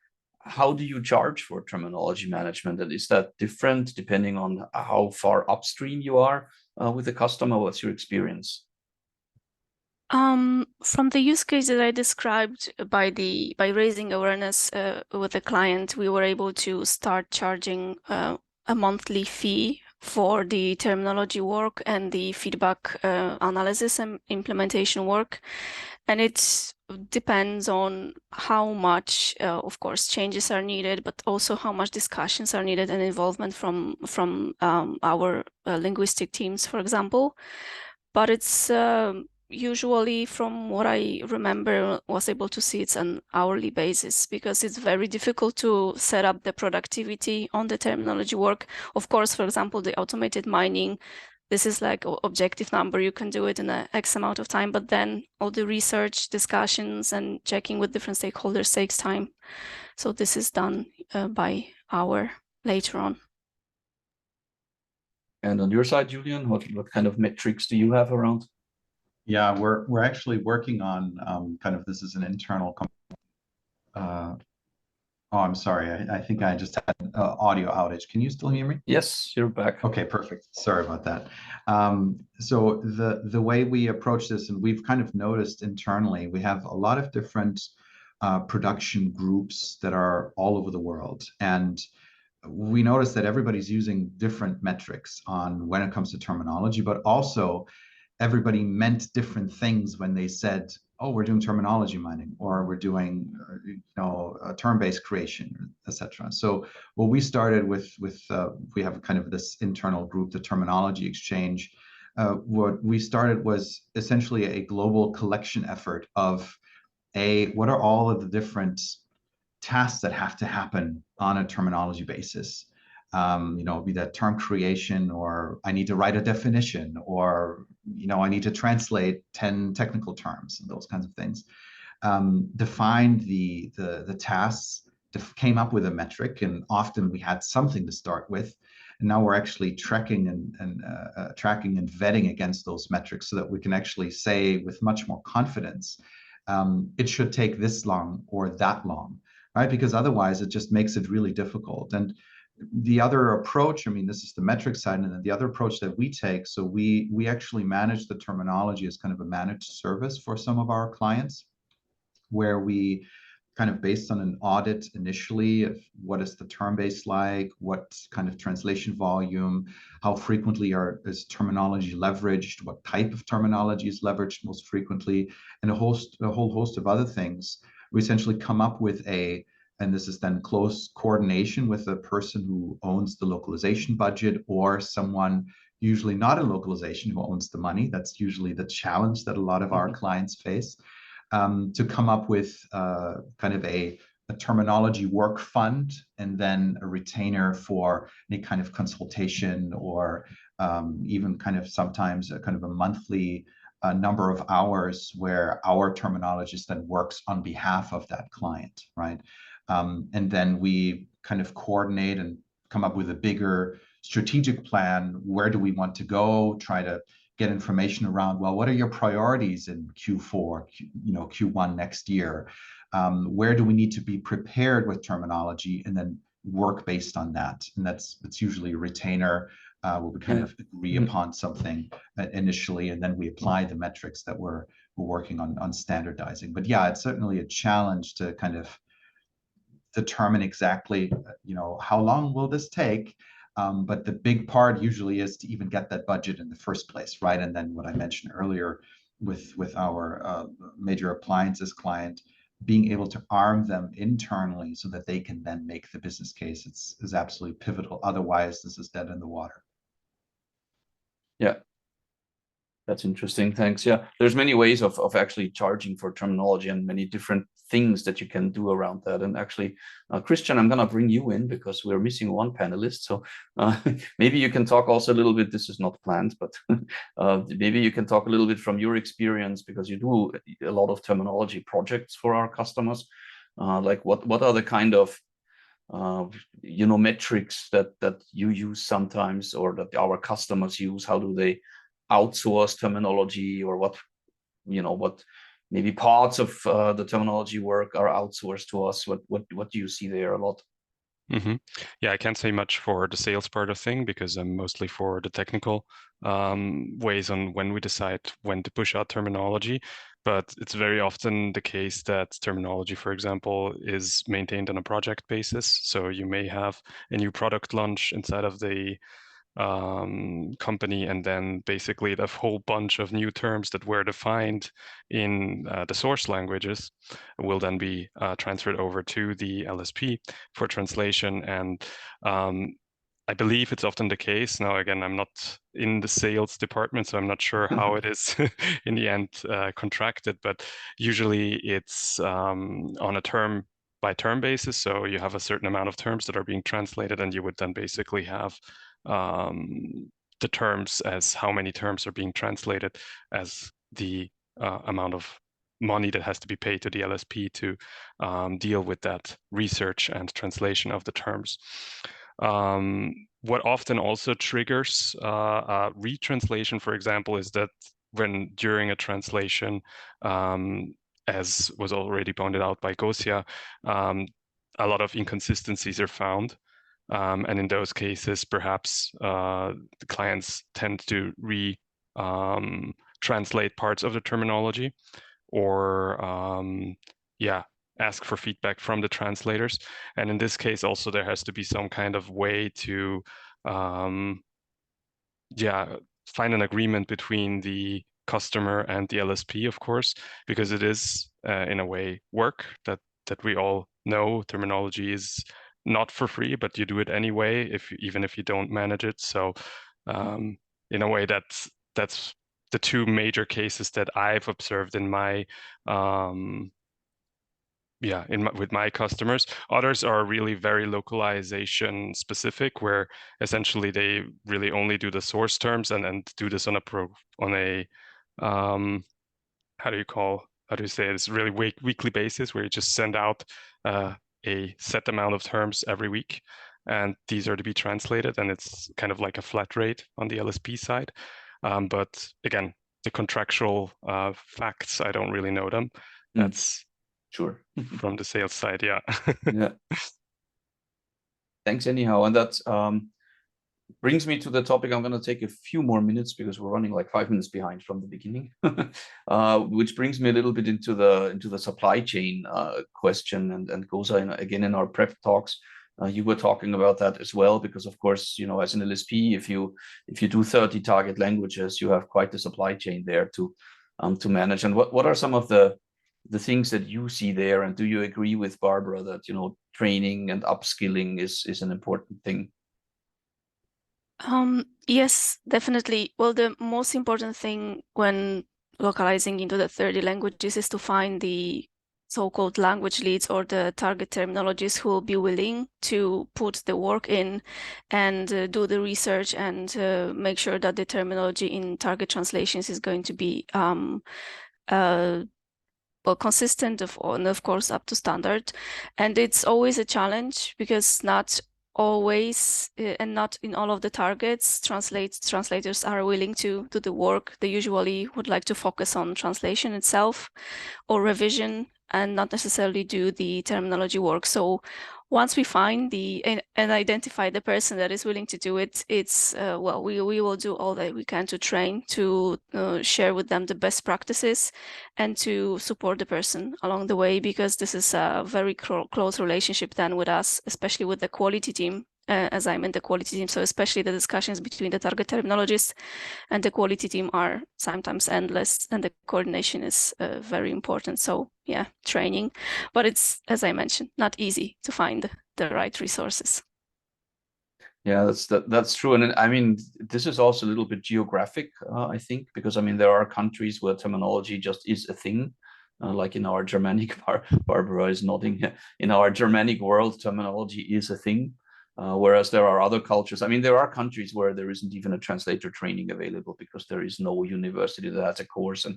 how do you charge for terminology management? And is that different depending on how far upstream you are with the customer? What's your experience? From the use case that I described, by raising awareness with the client, we were able to start charging a monthly fee for the terminology work and the feedback analysis and implementation work. And it depends on how much, of course, changes are needed, but also how much discussions are needed and involvement from our linguistic teams, for example. But it's usually, from what I remember, was able to see, it's an hourly basis, because it's very difficult to set up the productivity on the terminology work. Of course, for example, the automated mining, this is like an objective number. You can do it in a X amount of time, but then all the research, discussions, and checking with different stakeholders takes time. So this is done by hour later on. And on your side, Julian, what kind of metrics do you have around? Yeah, we're actually working on kind of, this is an internal. Oh, I'm sorry. I think I just had an audio outage. Can you still hear me? Yes, you're back. Okay, perfect. Sorry about that. So the way we approach this, and we've kind of noticed internally, we have a lot of different production groups that are all over the world. And we noticed that everybody's using different metrics on when it comes to terminology, but also everybody meant different things when they said, oh, we're doing terminology mining, or we're doing, term-based creation, etc. So what we started with we have kind of this internal group, the Terminology Exchange. What we started was essentially a global collection effort of what are all of the different tasks that have to happen on a terminology basis. Be that term creation, or I need to write a definition, or I need to translate 10 technical terms, and those kinds of things. Defined the tasks, came up with a metric, and often we had something to start with, And now we're actually tracking and tracking and vetting against those metrics so that we can actually say with much more confidence, it should take this long or that long, right? Because otherwise it just makes it really difficult. And the other approach, I mean, this is the metric side, and then the other approach that we take, so we actually manage the terminology as kind of a managed service for some of our clients, where we kind of based on an audit initially of what is the term base like, what kind of translation volume, how frequently is terminology leveraged, what type of terminology is leveraged most frequently, and a whole host of other things. We essentially come up with and this is then close coordination with the person who owns the localization budget, or someone usually not in localization who owns the money. That's usually the challenge that a lot of our clients face, to come up with kind of a terminology work fund, and then a retainer for any kind of consultation, or even kind of sometimes a kind of a monthly number of hours where our terminologist then works on behalf of that client, right? And then we kind of coordinate and come up with a bigger strategic plan. Where do we want to go? Try to get information around, well, what are your priorities in Q4, Q1 next year? Where do we need to be prepared with terminology, and then work based on that? And that's usually a retainer where we kind of agree upon something initially, and then we apply the metrics that we're working on standardizing. But yeah, it's certainly a challenge to kind of determine exactly, how long will this take? But the big part usually is to even get that budget in the first place, right? And then what I mentioned earlier with our major appliances client, being able to arm them internally so that they can then make the business case is absolutely pivotal. Otherwise, this is dead in the water. Yeah. That's interesting. Thanks. Yeah, there's many ways of actually charging for terminology, and many different things that you can do around that. And actually, Christian, I'm going to bring you in because we're missing one panelist. So maybe you can talk also a little bit. This is not planned, but maybe you can talk a little bit from your experience, because you do a lot of terminology projects for our customers. Like what are the kind of metrics that you use sometimes, or that our customers use? How do they outsource terminology, or what maybe parts of the terminology work are outsourced to us? What do you see there a lot? Mm-hmm. Yeah, I can't say much for the sales part of thing, because I'm mostly for the technical ways on when we decide when to push out terminology. But it's very often the case that terminology, for example, is maintained on a project basis. So you may have a new product launch inside of the company, and then basically the whole bunch of new terms that were defined in the source languages will then be transferred over to the LSP for translation. And I believe it's often the case. Now, again, I'm not in the sales department, so I'm not sure how it is in the end contracted, but usually it's on a term by term basis. So you have a certain amount of terms that are being translated, and you would then basically have the terms as how many terms are being translated as the amount of money that has to be paid to the LSP to deal with that research and translation of the terms. What often also triggers retranslation, for example, is that when during a translation, as was already pointed out by Gosia, a lot of inconsistencies are found. And in those cases, perhaps the clients tend to translate parts of the terminology, or ask for feedback from the translators. And in this case, also there has to be some kind of way to find an agreement between the customer and the LSP, of course, because it is in a way work that we all know. Terminology is not for free, but you do it anyway, even if you don't manage it. So in a way, that's the two major cases that I've observed in my with my customers. Others are really very localization specific, where essentially they really only do the source terms and do this on a how do you say it? It's really weekly basis, where you just send out a set amount of terms every week. and these are to be translated, and it's kind of like a flat rate on the LSP side. But again, the contractual facts, I don't really know them. That's sure from the sales side, yeah. Yeah. Thanks anyhow, and that brings me to the topic. I'm going to take a few more minutes because we're running like 5 minutes behind from the beginning, which brings me a little bit into the supply chain question. And goes again in our prep talks. You were talking about that as well, because of course, you know, as an LSP, if you do 30 target languages, you have quite the supply chain there to manage. And what are some of the things that you see there? And do you agree with Barbara that, you know, training and upskilling is an important thing? Yes, definitely. Well, the most important thing when localizing into the 30 languages is to find the so-called language leads or the target terminologists who will be willing to put the work in and do the research and make sure that the terminology in target translations is going to be well, consistent and of course up to standard. And it's always a challenge because not always and not in all of the targets translators are willing to do the work. They usually would like to focus on translation itself or revision and not necessarily do the terminology work. So once we find and identify the person that is willing to do it, it's well, we will do all that we can to train, to share with them the best practices, and to support the person along the way, because this is a very close relationship then with us, especially with the quality team, as I'm in the quality team. So especially the discussions between the target terminologists and the quality team are sometimes endless, and the coordination is very important. So yeah, training, but it's, as I mentioned, not easy to find the right resources. Yeah, that's true. And I mean, this is also a little bit geographic, I think, because I mean, there are countries where terminology just is a thing, like in our Germanic, Barbara is nodding, in our Germanic world, terminology is a thing. Whereas there are other cultures. I mean, there are countries where there isn't even a translator training available because there is no university that has a course. And,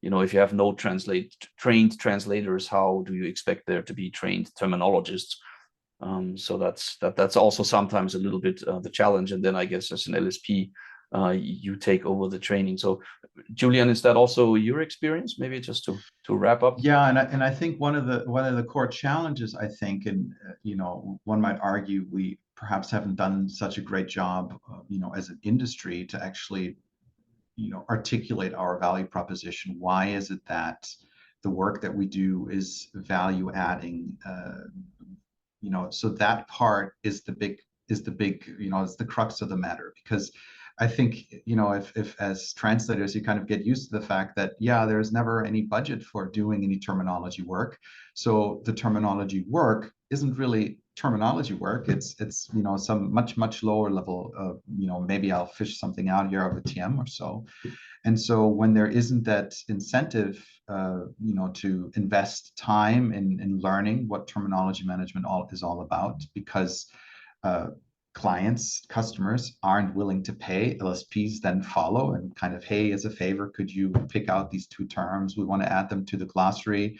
you know, if you have no trained translators, how do you expect there to be trained terminologists? So that's also sometimes a little bit the challenge. And then I guess as an LSP, you take over the training. So Julian, is that also your experience? Maybe just to wrap up. Yeah, and I think one of the core challenges, I think, and you know, one might argue we perhaps haven't done such a great job, you know, as an industry to actually, you know, articulate our value proposition. Why is it that the work that we do is value adding? You know, so that part is the big, you know, it's the crux of the matter. Because I think, you know, if as translators you kind of get used to the fact that, yeah, there's never any budget for doing any terminology work, so the terminology work isn't really terminology work. It's you know, some much lower level of, you know, maybe I'll fish something out here of a TM or so. And so when there isn't that incentive, you know, to invest time in learning what terminology management is all about, because clients, customers aren't willing to pay, LSPs then follow and kind of, hey, as a favor, could you pick out these 2 terms? We want to add them to the glossary.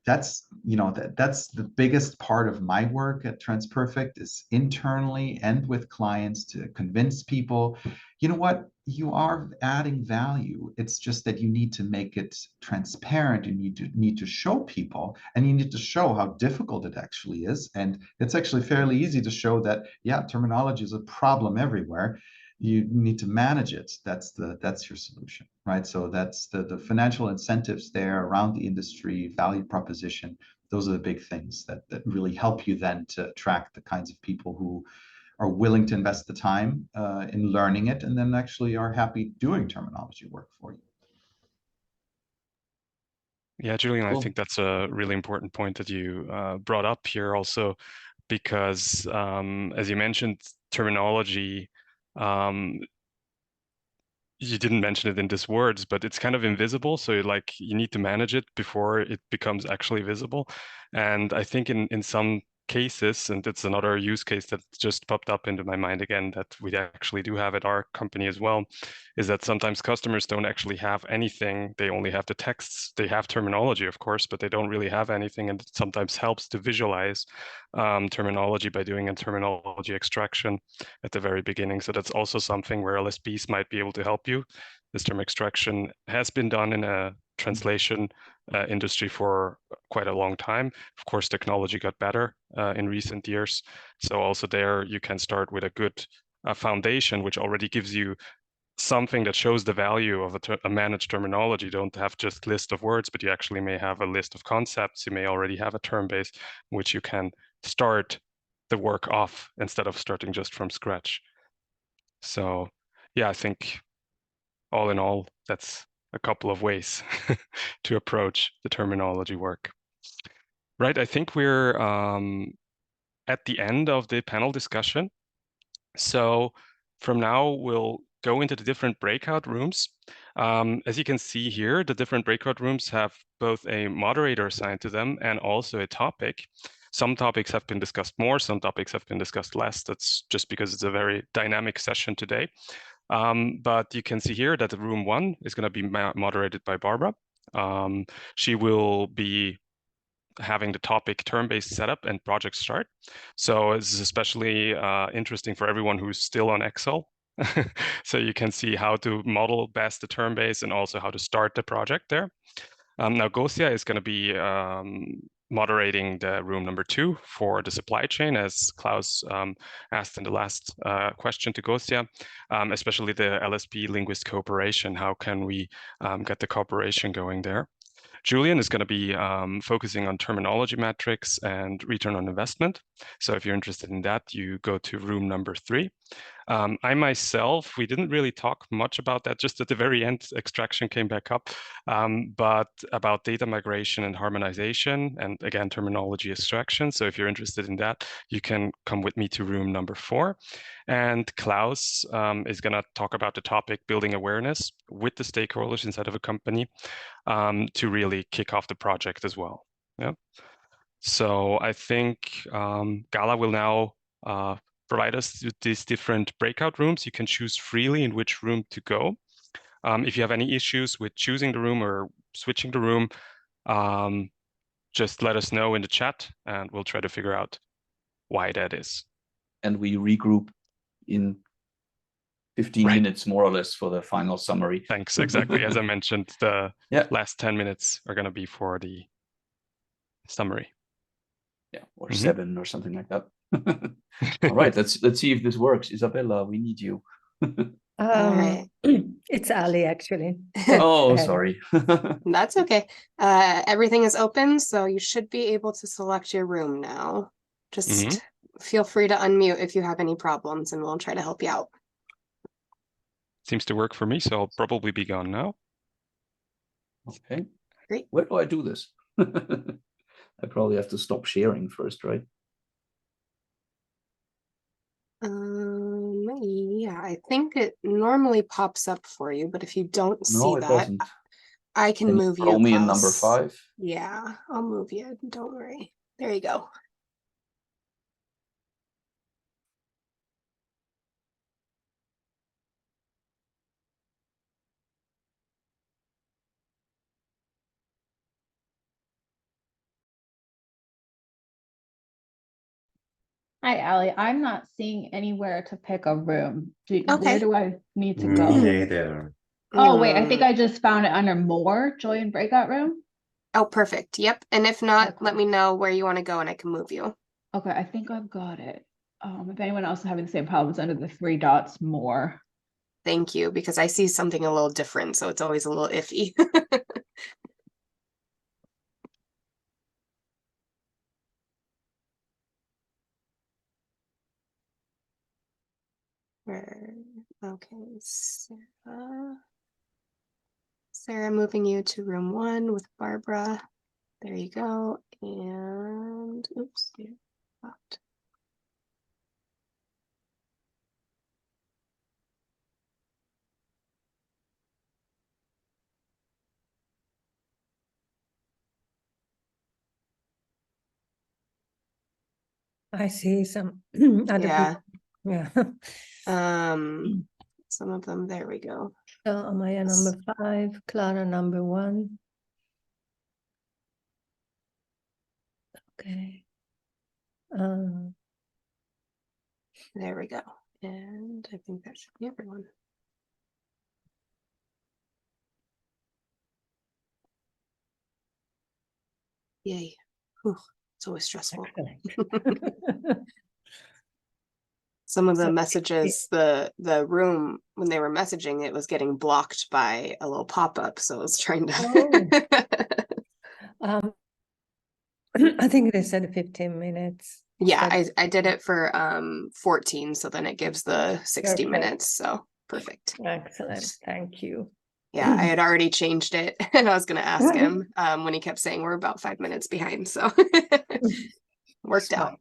That's, you know, that's the biggest part of my work at TransPerfect, is internally and with clients to convince people, you know what, you are adding value. It's just that you need to make it transparent. You need to show people, and you need to show how difficult it actually is. And it's actually fairly easy to show that, yeah, terminology is a problem everywhere. You need to manage it. That's your solution, right? So that's the financial incentives there around the industry, value proposition. Those are the big things that really help you then to attract the kinds of people who are willing to invest the time in learning it, and then actually are happy doing terminology work for you. Yeah, Julian, Cool. I think that's a really important point that you brought up here also, because as you mentioned, terminology, you didn't mention it in these words, but it's kind of invisible. So you need to manage it before it becomes actually visible. And I think in some cases, and it's another use case that just popped up into my mind again that we actually do have at our company as well, is that sometimes customers don't actually have anything. They only have the texts. They have terminology, of course, but they don't really have anything, and it sometimes helps to visualize terminology by doing a terminology extraction at the very beginning. So that's also something where LSPs might be able to help you. This term extraction has been done in a translation industry for quite a long time. Of course, technology got better in recent years. So also there, you can start with a good foundation, which already gives you something that shows the value of a managed terminology. You don't have just list of words, but you actually may have a list of concepts. You may already have a term base, which you can start the work off instead of starting just from scratch. So yeah, I think all in all, that's a couple of ways to approach the terminology work. Right, I think we're at the end of the panel discussion. So from now, we'll go into the different breakout rooms. As you can see here, the different breakout rooms have both a moderator assigned to them and also a topic. Some topics have been discussed more, some topics have been discussed less. That's just because it's a very dynamic session today. But you can see here that room 1 is going to be moderated by Barbara. She will be having the topic term-based setup and project start. So this is especially interesting for everyone who's still on Excel. So you can see how to model best the term base and also how to start the project there. Now Gosia is going to be moderating the room number 2 for the supply chain, as Klaus asked in the last question to Gosia, especially the LSP linguist cooperation. How can we get the cooperation going there? Julian is going to be focusing on terminology metrics and return on investment. So if you're interested in that, you go to room number 3. I myself, we didn't really talk much about that. Just at the very end, extraction came back up, but about data migration and harmonization, and again, terminology extraction. So if you're interested in that, you can come with me to room number 4. And Klaus is going to talk about the topic building awareness with the stakeholders inside of a company to really kick off the project as well. Yeah. So I think GALA will now provide us with these different breakout rooms. You can choose freely in which room to go. If you have any issues with choosing the room or switching the room, just let us know in the chat and we'll try to figure out why that is. And we regroup in 15 minutes, more or less, for the final summary. Thanks, exactly. As I mentioned, the last 10 minutes are going to be for the summary. Yeah, or 7 or something like that. All right, let's see if this works. Isabella, we need you. All right. It's Ali, actually. Oh, sorry. That's okay. Everything is open, so you should be able to select your room now. Just feel free to unmute if you have any problems, and we'll try to help you out. Seems to work for me, so I'll probably be gone now. Okay. Great. Where do I do this? I probably have to stop sharing first, right? Yeah, I think it normally pops up for you, but if you don't see that, doesn't. I can move you. Throw me in number 5. Yeah, I'll move you. Don't worry. There you go. Hi, Ali. I'm not seeing anywhere to pick a room. Okay. Where do I need to go? Hey there. Oh, wait, I think I just found it under more, join breakout room. Oh, perfect. Yep. And if not, Okay. let me know where you want to go and I can move you. Okay, I think I've got it. If anyone else is having the same problems, under the 3 dots, more. Thank you, because I see something a little different, so it's always a little iffy. Okay, Sarah, moving you to room 1 with Barbara. There you go. And oops, you left. I see some other Yeah. people. Yeah. Some of them, there we go. So Amaya number 5, Clara number 1. Okay. There we go. And I think that should be everyone. Yay. Whew. It's always stressful. Some of the messages, the room, when they were messaging, it was getting blocked by a little pop-up. So I was trying to. I think they said 15 minutes. Yeah, I did it for 14. So then it gives the 60 minutes. So perfect. Excellent. Thank you. Yeah, I had already changed it and I was going to ask him when he kept saying we're about 5 minutes behind. So worked out.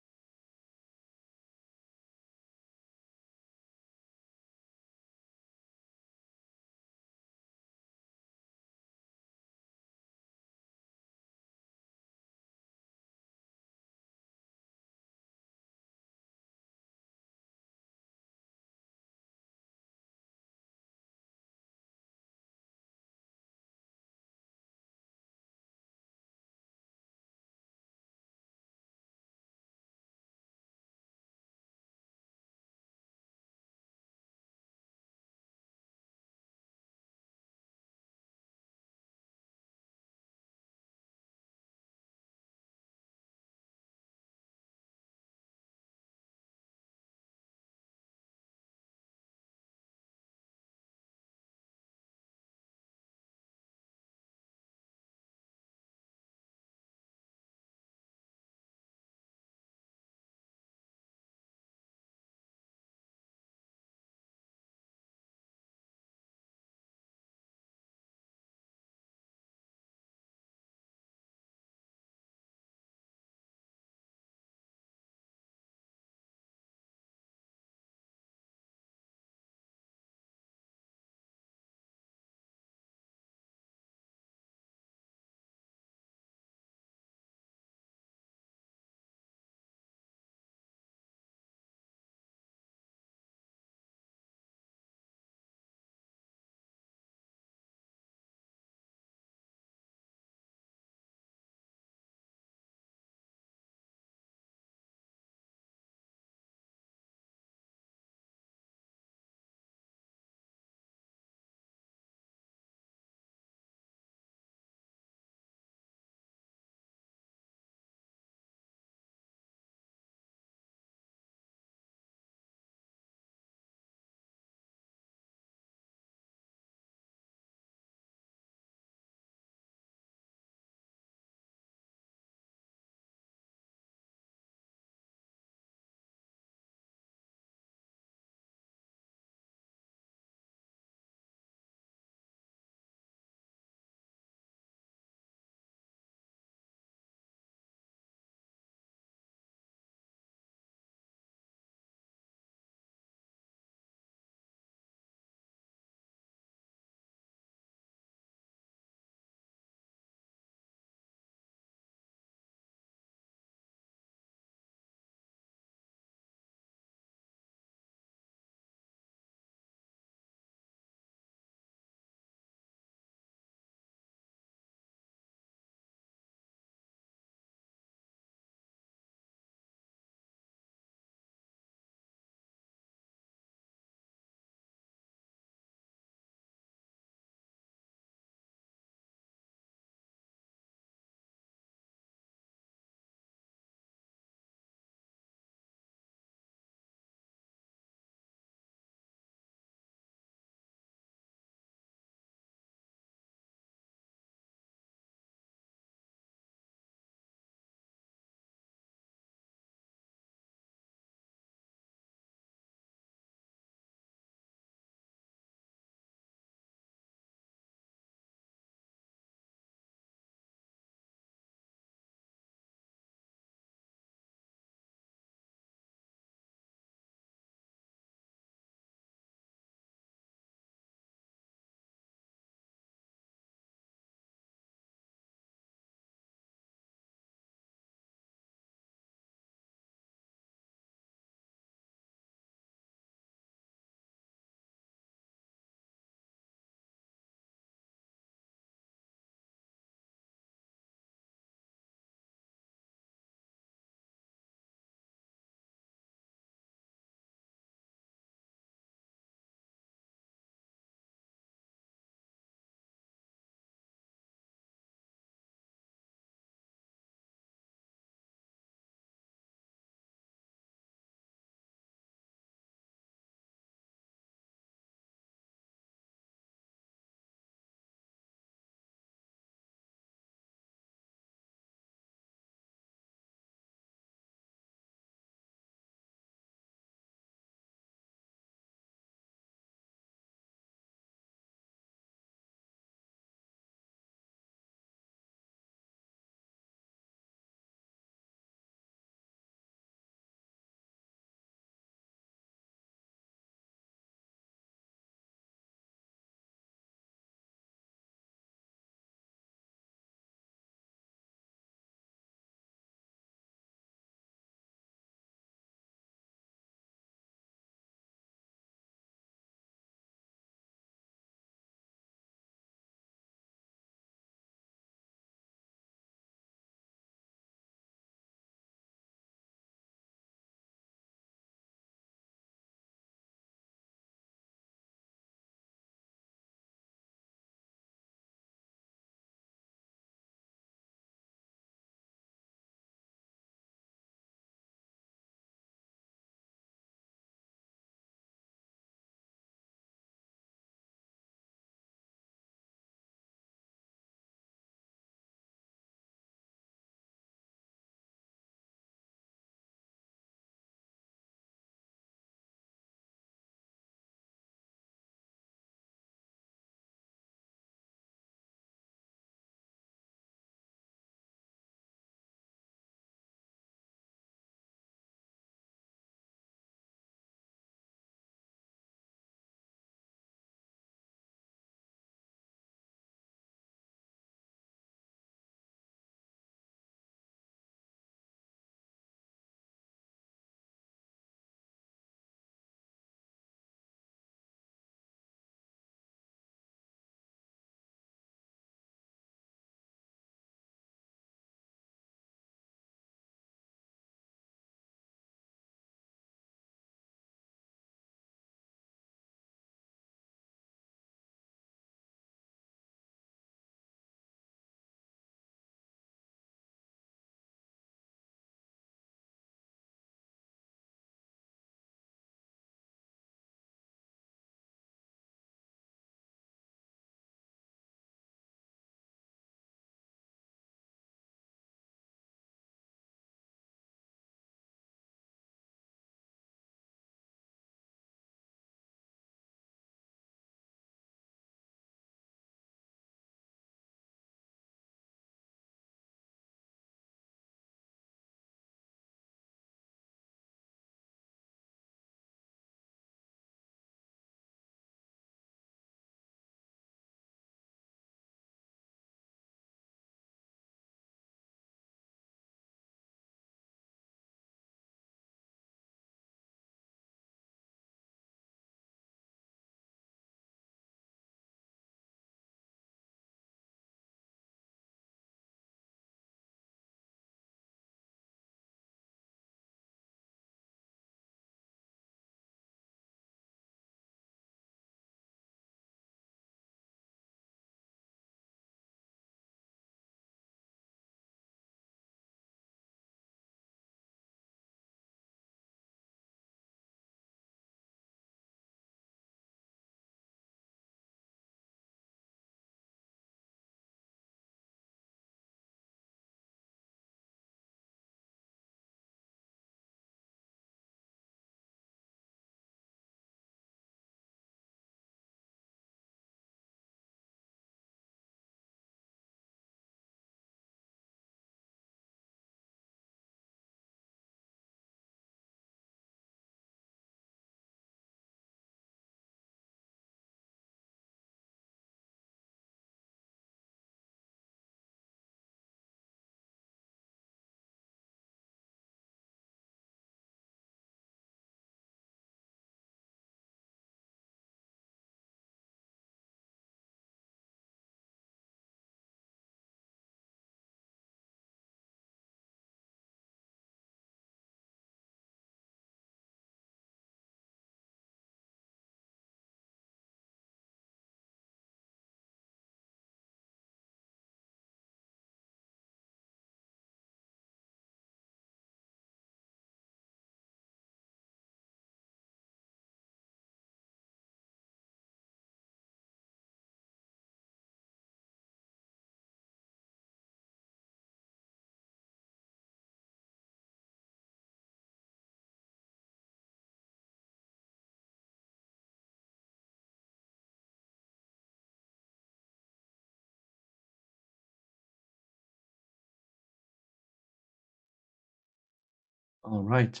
All right.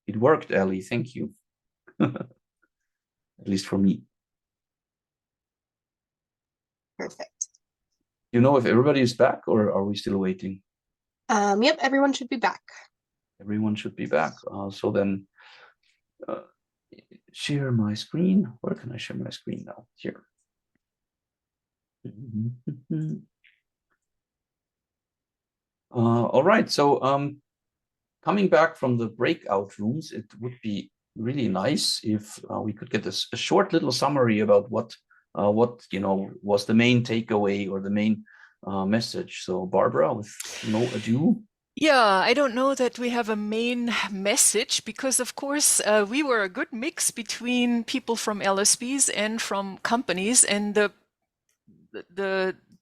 It worked, Ellie. Thank you. At least for me. Perfect. You know if everybody is back, or are we still waiting? Yep, everyone should be back. Everyone should be back. So then share my screen. Where can I share my screen now? Here. All right. So coming back from the breakout rooms, it would be really nice if we could get a short little summary about what was the main takeaway or the main message. So Barbara, with no ado. Yeah, I don't know that we have a main message because, of course, we were a good mix between people from LSPs and from companies, and the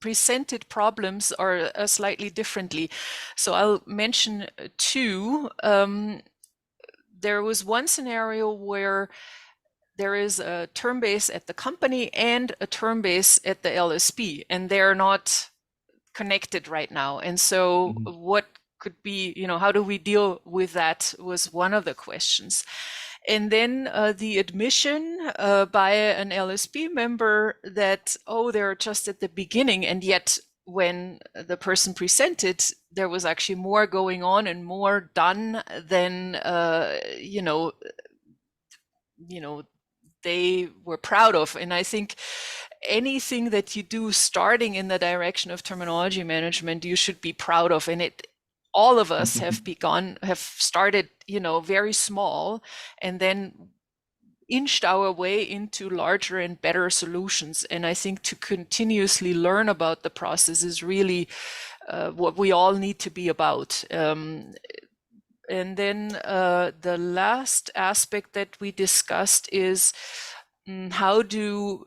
presented problems are slightly differently. So I'll mention two. There was one scenario where there is a term base at the company and a term base at the LSP, and they're not connected right now. And so what could be, how do we deal with that was one of the questions. And then the admission by an LSP member that, they're just at the beginning, and yet when the person presented, there was actually more going on and more done than, they were proud of. And I think anything that you do starting in the direction of terminology management, you should be proud of. And all of us have started, very small, and then inched our way into larger and better solutions. And I think to continuously learn about the process is really what we all need to be about. And then the last aspect that we discussed is how do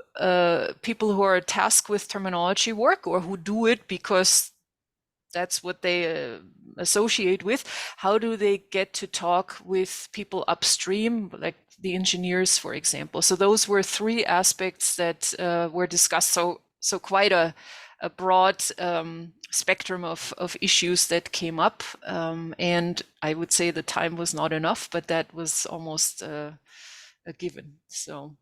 people who are tasked with terminology work, or who do it because that's what they associate with. How do they get to talk with people upstream, like the engineers, for example? So those were three aspects that were discussed. So quite a broad spectrum of issues that came up. And I would say the time was not enough, but that was almost a given. So.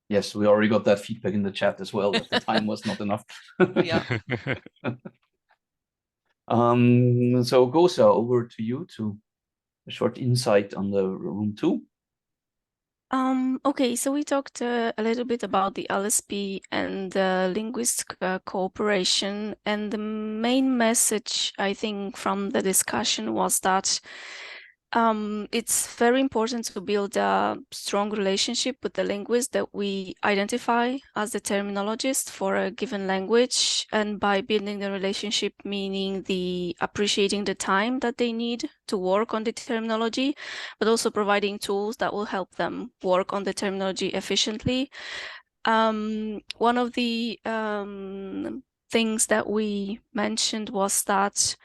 Yes, we already got that feedback in the chat as well, that the time was not enough. Yeah. So Gosa, over to you to a short insight on the room 2. Okay, so we talked a little bit about the LSP and linguistic cooperation, and the main message, I think, from the discussion was that it's very important to build a strong relationship with the linguist that we identify as the terminologist for a given language, and by building the relationship, meaning the appreciating the time that they need to work on the terminology, but also providing tools that will help them work on the terminology efficiently. One of the things that we mentioned was that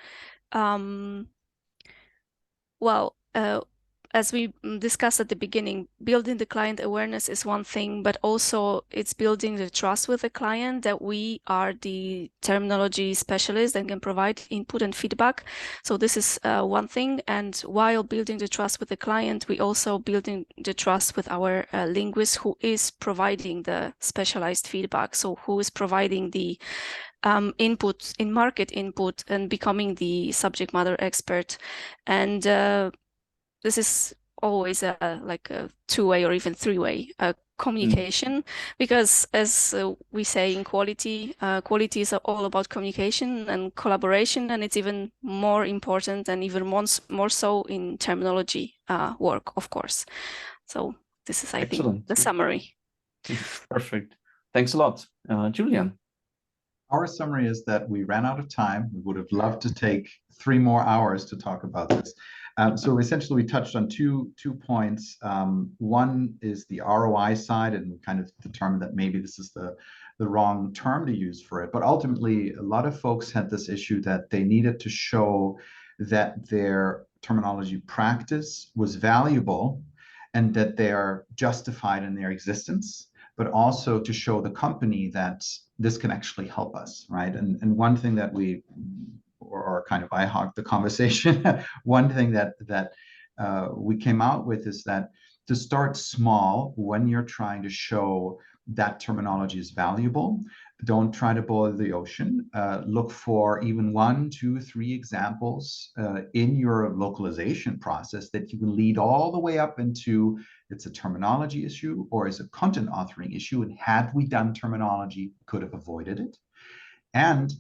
as we discussed at the beginning, building the client awareness is one thing, but also it's building the trust with the client that we are the terminology specialists and can provide input and feedback. So this is one thing. And while building the trust with the client, we also building the trust with our linguist who is providing the specialized feedback. So who is providing the input in market input and becoming the subject matter expert. And this is always like a two-way or even three-way communication, because as we say in quality, quality is all about communication and collaboration, and it's even more important and even more so in terminology work, of course. So this is, I think, the summary. Perfect. Thanks a lot. Julian. Our summary is that we ran out of time. We would have loved to take 3 more hours to talk about this. So essentially, we touched on two points. One is the ROI side, and kind of determined that maybe this is the wrong term to use for it. But ultimately, a lot of folks had this issue that they needed to show that their terminology practice was valuable and that they are justified in their existence, but also to show the company that this can actually help us, right? And one thing that or kind of I hogged the conversation. One thing that we came out with is that to start small when you're trying to show that terminology is valuable. Don't try to boil the ocean. Look for even 1, 2, 3 examples in your localization process that you can lead all the way up into it's a terminology issue or is a content authoring issue. And had we done terminology, could have avoided it. And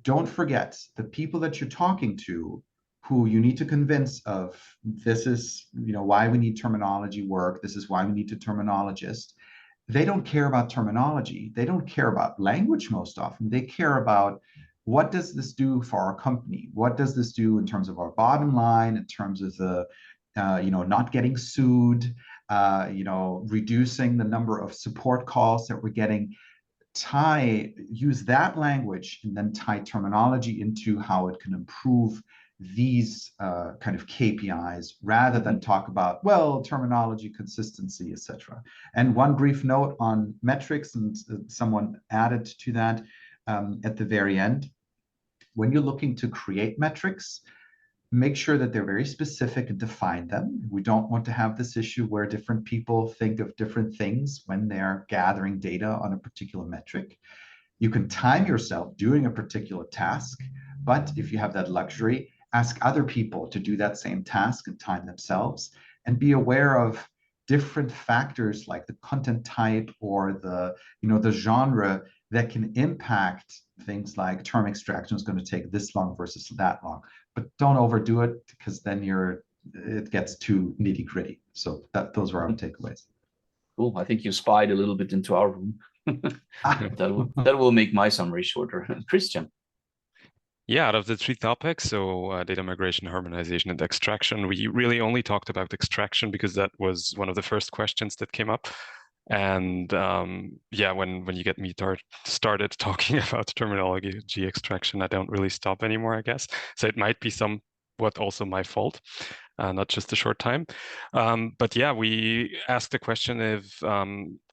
don't forget the people that you're talking to who you need to convince of this is, why we need terminology work. This is why we need a terminologist. They don't care about terminology. They don't care about language most often. They care about what does this do for our company? What does this do in terms of our bottom line, in terms of the, not getting sued, reducing the number of support calls that we're getting. Use that language and then tie terminology into how it can improve these kind of KPIs rather than talk about, well, terminology, consistency, etc. And one brief note on metrics, and someone added to that at the very end. When you're looking to create metrics, make sure that they're very specific and define them. We don't want to have this issue where different people think of different things when they're gathering data on a particular metric. You can time yourself doing a particular task, but if you have that luxury, ask other people to do that same task and time themselves, and be aware of different factors like the content type or the genre that can impact things like term extraction is going to take this long versus that long. But don't overdo it, because then it gets too nitty gritty. So those were our takeaways. Cool. I think you spied a little bit into our room. That will make my summary shorter. Christian. Yeah, out of the 3 topics, so data migration, harmonization, and extraction, we really only talked about extraction because that was one of the first questions that came up. And yeah, when you get me started talking about terminology extraction, I don't really stop anymore, I guess. So it might be somewhat also my fault, not just a short time. But yeah, we asked the question if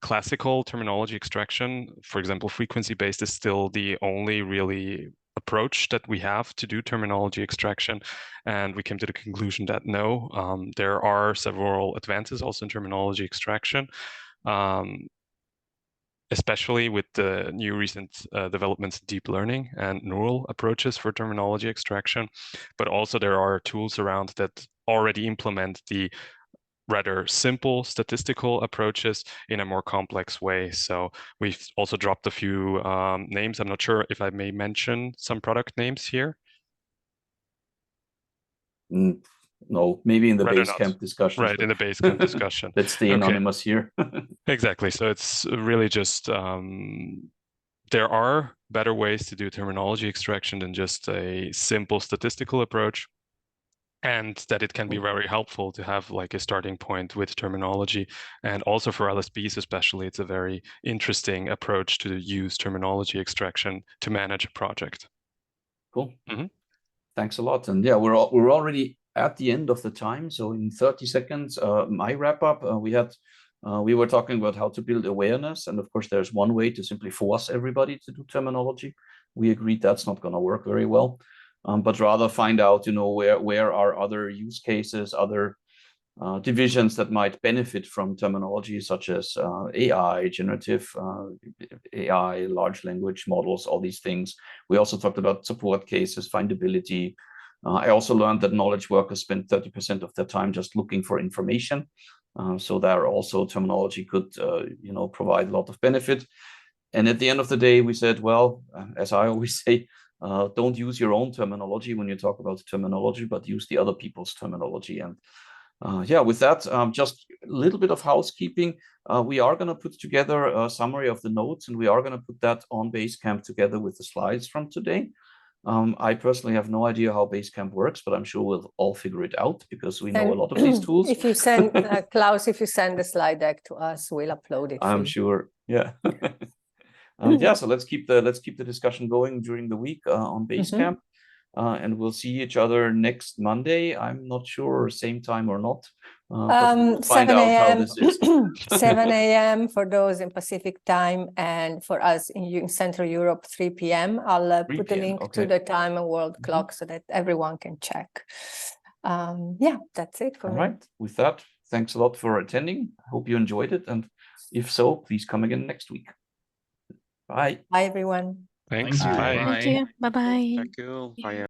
classical terminology extraction, for example, frequency-based, is still the only really approach that we have to do terminology extraction, and we came to the conclusion that no, there are several advances also in terminology extraction, especially with the new recent developments in deep learning and neural approaches for terminology extraction. But also there are tools around that already implement the rather simple statistical approaches in a more complex way. So we've also dropped a few names. I'm not sure if I may mention some product names here. No, maybe in the Basecamp discussion. Right, in the Basecamp discussion. Let's stay anonymous here. Exactly. So it's really just, there are better ways to do terminology extraction than just a simple statistical approach. And that it can be very helpful to have like a starting point with terminology. And also for LSPs especially, it's a very interesting approach to use terminology extraction to manage a project. Cool. Thanks a lot. And yeah, we're already at the end of the time. So in 30 seconds, my wrap up, we were talking about how to build awareness. And of course, there's one way to simply force everybody to do terminology. We agreed that's not going to work very well. But rather find out, where are other use cases, other divisions that might benefit from terminology, such as AI, generative AI, large language models, all these things. We also talked about support cases, findability. I also learned that knowledge workers spend 30% of their time just looking for information. So there also terminology could, provide a lot of benefit. And at the end of the day, we said, well, as I always say, don't use your own terminology when you talk about terminology, but use the other people's terminology. And yeah, with that, just a little bit of housekeeping. We are going to put together a summary of the notes, and we are going to put that on Basecamp together with the slides from today. I personally have no idea how Basecamp works, but I'm sure we'll all figure it out because we know a lot of these tools. If you send, Klaus, if you send the slide deck to us, we'll upload it. I'm sure. Yeah. Yeah, so let's keep the discussion going during the week on Basecamp, and we'll see each other next Monday. I'm not sure same time or not. We'll find 7 out how a.m. this is. 7 a.m. for those in Pacific time, and for us in Central Europe, 3 p.m. I'll 3 put a p.m., link okay. to the time and world clock so that everyone can check. Yeah, that's it for All me. right. With that, thanks a lot for attending. I hope you enjoyed it. And if so, please come again next week. Bye. Bye, everyone. Thanks. Thank you. Bye. Thank you. Bye-bye. Dankjewel. Bye.